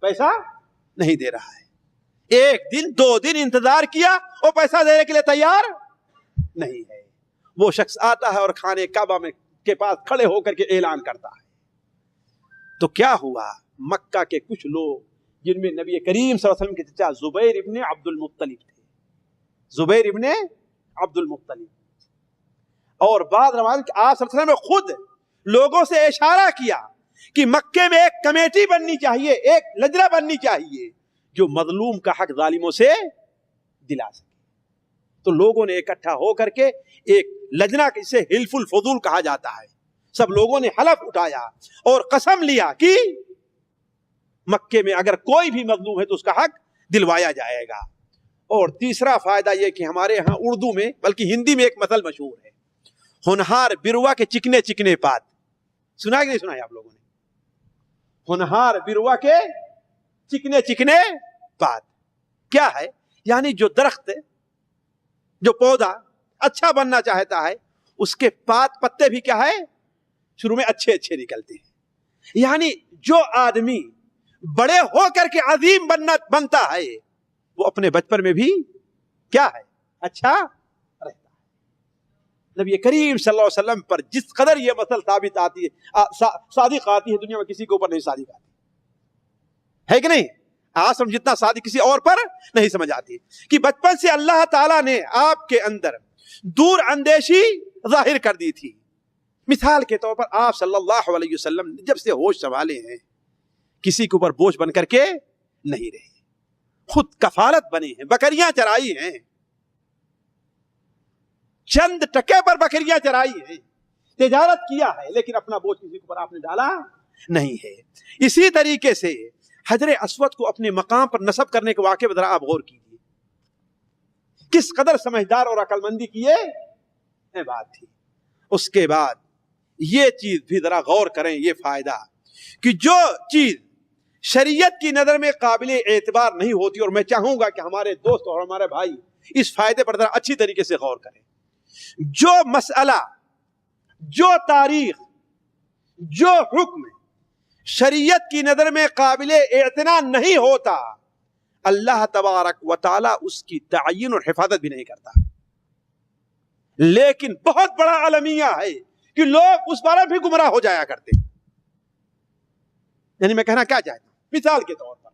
پیسہ نہیں دے رہا ہے۔ 1 دن 2 دن انتظار کیا، وہ پیسہ دینے کے لیے تیار نہیں ہے۔ وہ شخص آتا ہے اور خانے کعبہ میں کے پاس کھڑے ہو کر کے اعلان کرتا ہے۔ تو کیا ہوا، مکہ کے کچھ لوگ جن میں نبی کریم صلی اللہ علیہ وسلم کے چچا زبیر ابن عبد المطلب تھے، زبیر ابن عبد المطلب، اور بعض روایت کہ آپ صلی اللہ علیہ وسلم نے خود لوگوں سے اشارہ کیا کہ مکے میں ایک کمیٹی بننی چاہیے، ایک لجنہ بننی چاہیے جو مظلوم کا حق ظالموں سے دلا سکے۔ تو لوگوں نے اکٹھا ہو کر کے ایک لجنہ، اسے حلف الفضول کہا جاتا ہے، سب لوگوں نے حلف اٹھایا اور قسم لیا کہ مکے میں اگر کوئی بھی مظلوم ہے تو اس کا حق دلوایا جائے گا۔ اور تیسرا فائدہ یہ کہ ہمارے ہاں اردو میں بلکہ ہندی میں ایک مثل مشہور ہے، ہونہار بروا کے چکنے چکنے پات، سنا کہ نہیں سنا ہے آپ لوگوں نے؟ ہونہار بروا کے چکنے چکنے پات کیا ہے؟ یعنی جو درخت، جو پودا اچھا بننا چاہتا ہے، اس کے پتے بھی کیا ہے، شروع میں اچھے اچھے نکلتے ہیں۔ یعنی جو آدمی بڑے ہو کر کے عظیم بنتا ہے، وہ اپنے بچپن میں بھی کیا ہے، اچھا رہتا ہے۔ نبی کریم صلی اللہ علیہ وسلم پر جس قدر یہ مثل ثابت آتی ہے، صادق آتی ہے، دنیا میں کسی کے اوپر نہیں صادق آتی ہے کہ نہیں؟ آسم جتنا صادق کسی اور پر نہیں سمجھ آتی، کہ بچپن سے اللہ تعالیٰ نے آپ کے اندر دور اندیشی ظاہر کر دی تھی۔ مثال کے طور پر آپ صلی اللہ علیہ وسلم جب سے ہوش سنبھالے ہیں، کسی کے اوپر بوجھ بن کر کے نہیں رہے، خود کفالت بنے ہیں، بکریاں چرائی ہیں، چند ٹکے پر بکریاں چرائی ہیں، تجارت کیا ہے، لیکن اپنا بوجھ کسی کے اوپر آپ نے ڈالا نہیں ہے۔ اسی طریقے سے حجر اسود کو اپنے مقام پر نصب کرنے کے واقعے پر ذرا آپ غور کیجیے، کس قدر سمجھدار اور عقل مندی کی یہ بات تھی۔ اس کے بعد یہ چیز بھی ذرا غور کریں، یہ فائدہ کہ جو چیز شریعت کی نظر میں قابل اعتبار نہیں ہوتی، اور میں چاہوں گا کہ ہمارے دوست اور ہمارے بھائی اس فائدے پر ذرا اچھی طریقے سے غور کریں، جو مسئلہ، جو تاریخ، جو حکم شریعت کی نظر میں قابل اعتنا نہیں ہوتا، اللہ تبارک و تعالی اس کی تعین اور حفاظت بھی نہیں کرتا۔ لیکن بہت بڑا المیہ ہے کہ لوگ اس بارے بھی گمراہ ہو جایا کرتے۔ یعنی میں کہنا کیا چاہتا ہوں، مثال کے طور پر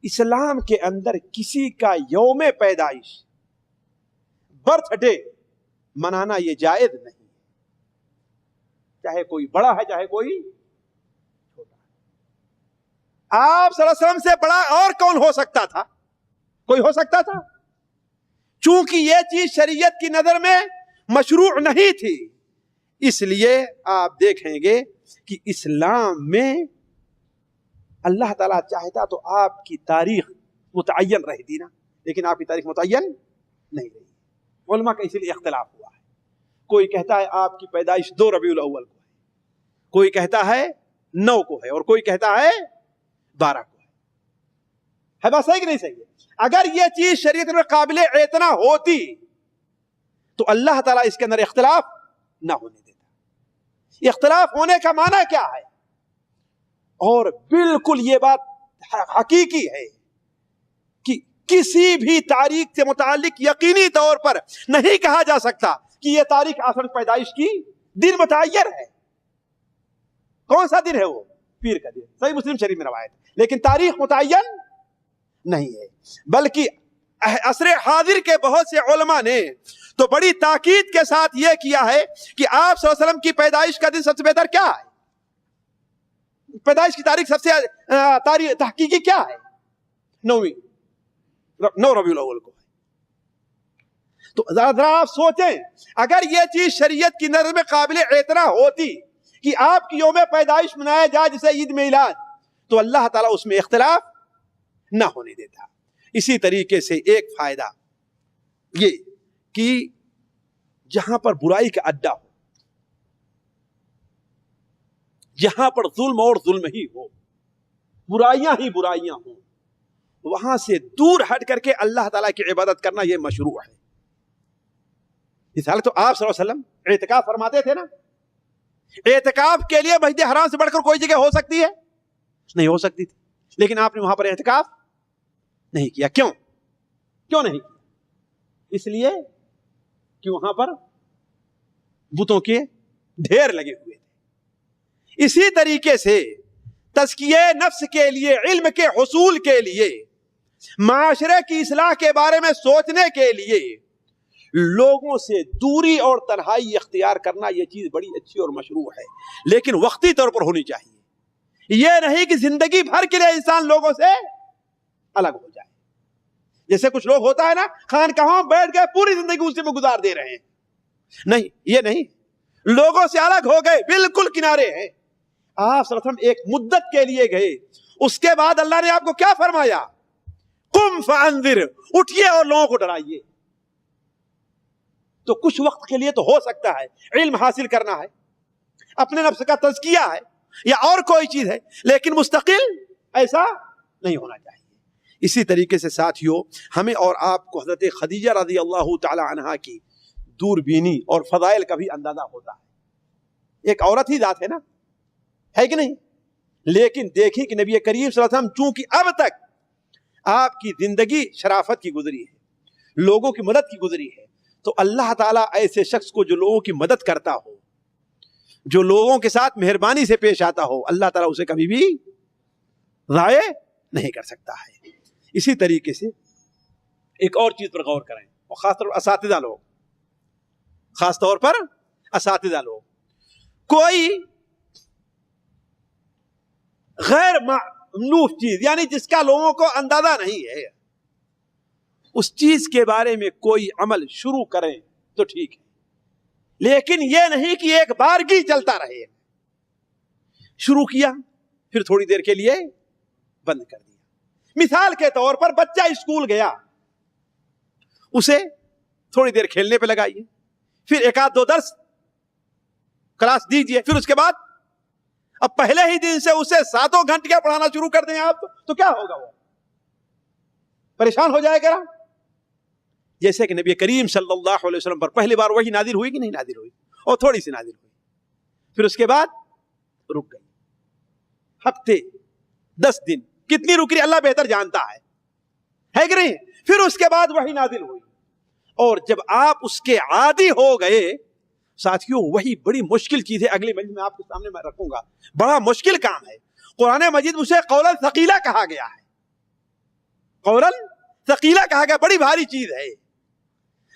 اسلام کے اندر کسی کا یوم پیدائش برتھ ڈے منانا یہ جائز نہیں، چاہے کوئی بڑا ہے چاہے کوئی چھوٹا ہے۔ آپ صلی اللہ علیہ وسلم سے بڑا اور کون ہو سکتا تھا؟ کوئی ہو سکتا تھا؟ چونکہ یہ چیز شریعت کی نظر میں مشروع نہیں تھی، اس لیے آپ دیکھیں گے کہ اسلام میں اللہ تعالیٰ چاہتا تو آپ کی تاریخ متعین رہتی نا، لیکن آپ کی تاریخ متعین نہیں رہی۔ علماء کا اسی لیے اختلاف ہوا ہے، کوئی کہتا ہے آپ کی پیدائش 2 ربیع الاول کو ہے، کوئی کہتا ہے 9 کو ہے، اور کوئی کہتا ہے 12 کو ہے بات صحیح کہ نہیں صحیح ہے؟ اگر یہ چیز شریعت میں قابل اعتنا ہوتی تو اللہ تعالیٰ اس کے اندر اختلاف نہ ہونے دیتا۔ اختلاف ہونے کا معنی کیا ہے؟ اور بالکل یہ بات حقیقی ہے کہ کسی بھی تاریخ سے متعلق یقینی طور پر نہیں کہا جا سکتا کہ یہ تاریخ اصل پیدائش کی دن متعین ہے۔ کون سا دن ہے وہ؟ پیر کا دن، صحیح مسلم شریف میں روایت ہے، لیکن تاریخ متعین نہیں ہے۔ بلکہ عصر حاضر کے بہت سے علماء نے تو بڑی تاکید کے ساتھ یہ کیا ہے کہ آپ صلی اللہ علیہ وسلم کی پیدائش کا دن سب سے بہتر کیا ہے؟ پیدائش کی تاریخ سب سے تاریخ تحقیقی کیا ہے؟ 9 ربیع الاول کو ہے۔ تو ذرا آپ سوچیں، اگر یہ چیز شریعت کی نظر میں قابل اعتنا ہوتی کہ آپ کی یوم پیدائش منایا جائے جسے عید میلاد، تو اللہ تعالیٰ اس میں اختلاف نہ ہونے دیتا۔ اسی طریقے سے ایک فائدہ یہ کہ جہاں پر برائی کا اڈا ہو، جہاں پر ظلم اور ظلم ہی ہو، برائیاں ہی برائیاں ہوں، وہاں سے دور ہٹ کر کے اللہ تعالیٰ کی عبادت کرنا یہ مشروع ہے۔ مثال تو آپ صلی اللہ علیہ وسلم اعتکاف فرماتے تھے نا، اعتکاف کے لیے مسجد حرام سے بڑھ کر کوئی جگہ ہو سکتی ہے؟ نہیں ہو سکتی تھی، لیکن آپ نے وہاں پر اعتکاف نہیں کیا۔ کیوں نہیں کیا؟ اس لیے کہ وہاں پر بتوں کے ڈھیر لگے ہوئے تھے۔ اسی طریقے سے تزکیہ نفس کے لیے، علم کے حصول کے لیے، معاشرے کی اصلاح کے بارے میں سوچنے کے لیے لوگوں سے دوری اور تنہائی اختیار کرنا یہ چیز بڑی اچھی اور مشروع ہے، لیکن وقتی طور پر ہونی چاہیے۔ یہ نہیں کہ زندگی بھر کے لیے انسان لوگوں سے الگ ہو جائے، جیسے کچھ لوگ ہوتا ہے نا، خانقاہوں بیٹھ گئے پوری زندگی اسی میں گزار دے رہے ہیں۔ نہیں، یہ نہیں، لوگوں سے الگ ہو گئے، بالکل کنارے ہیں۔ آپ صلی اللہ علیہ وسلم ایک مدت کے لیے گئے، اس کے بعد اللہ نے آپ کو کیا فرمایا؟ قم فانذر، اٹھیے اور لوگوں کو ڈرائیے۔ تو کچھ وقت کے لیے تو ہو سکتا ہے علم حاصل کرنا ہے، اپنے نفس کا تزکیہ ہے، یا اور کوئی چیز ہے، لیکن مستقل ایسا نہیں ہونا چاہیے۔ اسی طریقے سے ساتھیوں، ہمیں اور آپ کو حضرت خدیجہ رضی اللہ تعالی عنہا کی دوربینی اور فضائل کا بھی اندازہ ہوتا ہے۔ ایک عورت ہی ذات ہے نا، ہے کہ نہیں؟ لیکن دیکھیں کہ نبی کریم صلی اللہ علیہ وسلم چونکہ اب تک آپ کی زندگی شرافت کی گزری ہے، لوگوں کی مدد کی گزری ہے، تو اللہ تعالیٰ ایسے شخص کو جو لوگوں کی مدد کرتا ہو، جو لوگوں کے ساتھ مہربانی سے پیش آتا ہو، اللہ تعالیٰ اسے کبھی بھی ضائع نہیں کر سکتا ہے۔ اسی طریقے سے ایک اور چیز پر غور کریں، اور خاص طور پر اساتذہ لوگ، خاص طور پر اساتذہ لوگ، کوئی غیر معلوم چیز، یعنی جس کا لوگوں کو اندازہ نہیں ہے، اس چیز کے بارے میں کوئی عمل شروع کریں تو ٹھیک ہے، لیکن یہ نہیں کہ ایک بارگی چلتا رہے، شروع کیا پھر تھوڑی دیر کے لیے بند کر دیا۔ مثال کے طور پر بچہ اسکول گیا، اسے تھوڑی دیر کھیلنے پہ لگائیے، پھر 1-2 درس کلاس دیجئے، پھر اس کے بعد اب پہلے ہی دن سے اسے 7 گھنٹے پڑھانا شروع کر دیں آپ، تو کیا ہوگا؟ وہ پریشان ہو جائے گا۔ جیسے کہ نبی کریم صلی اللہ علیہ وسلم پر پہلی بار وحی نازل ہوئی کہ نہیں نازل ہوئی، اور تھوڑی سی نازل ہوئی، پھر اس کے بعد رک گئی، ہفتے 10 دن کتنی رک رہی اللہ بہتر جانتا ہے کہ نہیں؟ پھر اس کے بعد وحی نازل ہوئی، اور جب آپ اس کے عادی ہو گئے، ساتھیوں وہی بڑی مشکل چیز ہے، اگلی مجلس میں آپ کے سامنے میں رکھوں گا، بڑا مشکل کام ہے۔ قرآن مجید اسے قولا ثقیلا کہا گیا ہے، قولاً ثقیلا کہا گیا، بڑی بھاری چیز ہے.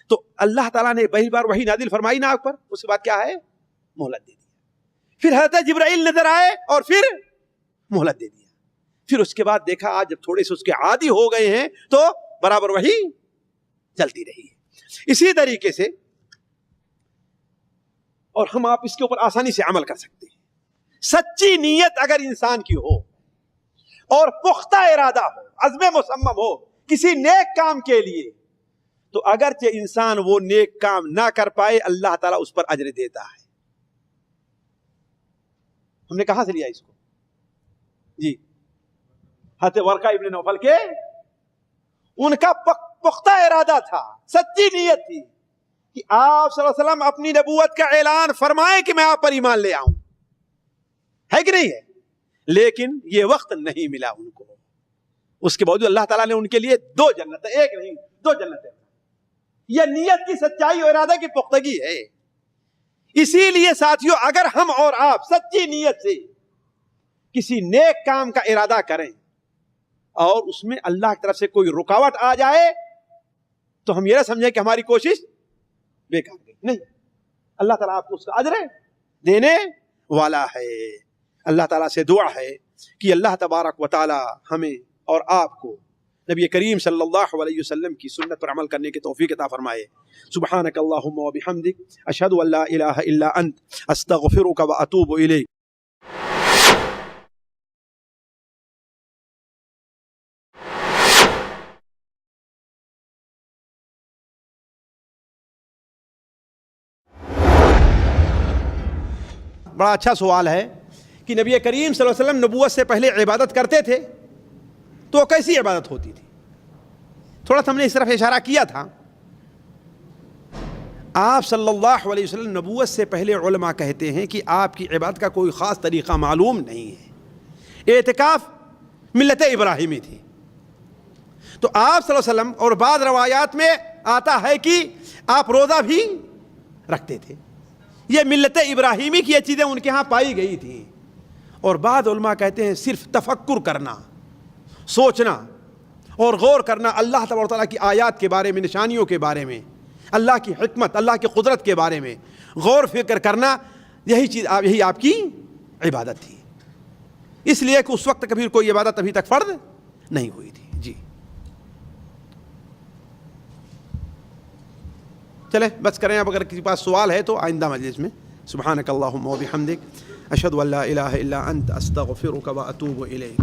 تو اللہ تعالیٰ نے پہلی بار وحی نازل فرمائی نا آپ پر، اس کے بعد کیا ہے؟ مہلت دے دی. پھر حضرت جبرائیل نظر آئے اور پھر مہلت دے دیا. پھر اس کے بعد دیکھا آج جب تھوڑے سے اس کے عادی ہو گئے ہیں تو برابر وحی چلتی رہی ہے. اسی طریقے سے اور ہم آپ اس کے اوپر آسانی سے عمل کر سکتے ہیں. سچی نیت اگر انسان کی ہو اور پختہ ارادہ ہو، عزم مصمم ہو کسی نیک کام کے لیے، تو اگرچہ انسان وہ نیک کام نہ کر پائے اللہ تعالیٰ اس پر اجر دیتا ہے. ہم نے کہاں سے لیا اس کو؟ جی حضرت ورقہ ابن نوفل کے، ان کا پختہ ارادہ تھا، سچی نیت تھی کہ آپ صلی اللہ علیہ وسلم اپنی نبوت کا اعلان فرمائیں کہ میں آپ پر ایمان لے آؤں، ہے کہ نہیں ہے؟ لیکن یہ وقت نہیں ملا ان کو. اس کے باوجود اللہ تعالیٰ نے ان کے لیے 2 جنتیں، ایک نہیں 2 جنتیں. یہ نیت کی سچائی اور ارادہ کی پختگی ہے. اسی لیے ساتھیوں اگر ہم اور آپ سچی نیت سے کسی نیک کام کا ارادہ کریں اور اس میں اللہ کی طرف سے کوئی رکاوٹ آ جائے تو ہم یہ نہ سمجھیں کہ ہماری کوشش بیکار گئی. نہیں، اللہ تعالیٰ آپ کو اس کا اجر دینے والا ہے. اللہ تعالیٰ سے دعا ہے کہ اللہ تبارک و تعالی ہمیں اور آپ کو نبی کریم صلی اللہ علیہ وسلم کی سنت پر عمل کرنے کی توفیق عطا فرمائے. سبحانک اللہم و بحمدک، اشہد ان لا الہ الا انت، استغفرک و اتوب الیک. بڑا اچھا سوال ہے کہ نبی کریم صلی اللہ علیہ وسلم نبوت سے پہلے عبادت کرتے تھے تو کیسی عبادت ہوتی تھی؟ تھوڑا سا ہم نے اس طرف اشارہ کیا تھا. آپ صلی اللہ علیہ وسلم نبوت سے پہلے علماء کہتے ہیں کہ آپ کی عبادت کا کوئی خاص طریقہ معلوم نہیں ہے. اعتکاف ملت ابراہیمی تھی. تو آپ صلی اللہ علیہ وسلم، اور بعض روایات میں آتا ہے کہ آپ روزہ بھی رکھتے تھے. یہ ملت ابراہیمی کی یہ چیزیں ان کے ہاں پائی گئی تھیں. اور بعض علماء کہتے ہیں صرف تفکر کرنا، سوچنا اور غور کرنا اللہ تبارک و تعالیٰ کی آیات کے بارے میں، نشانیوں کے بارے میں، اللہ کی حکمت، اللہ کی قدرت کے بارے میں غور فکر کرنا، یہی آپ کی عبادت تھی. اس لیے کہ اس وقت کبھی کوئی عبادت ابھی تک فرض نہیں ہوئی تھی. جی چلے بس کریں. اب اگر کسی پاس سوال ہے تو آئندہ مجلس میں. سبحانک اللہم و بحمدک، اشہد ان لا الہ الا انت، استغفرک و اتوب الیک.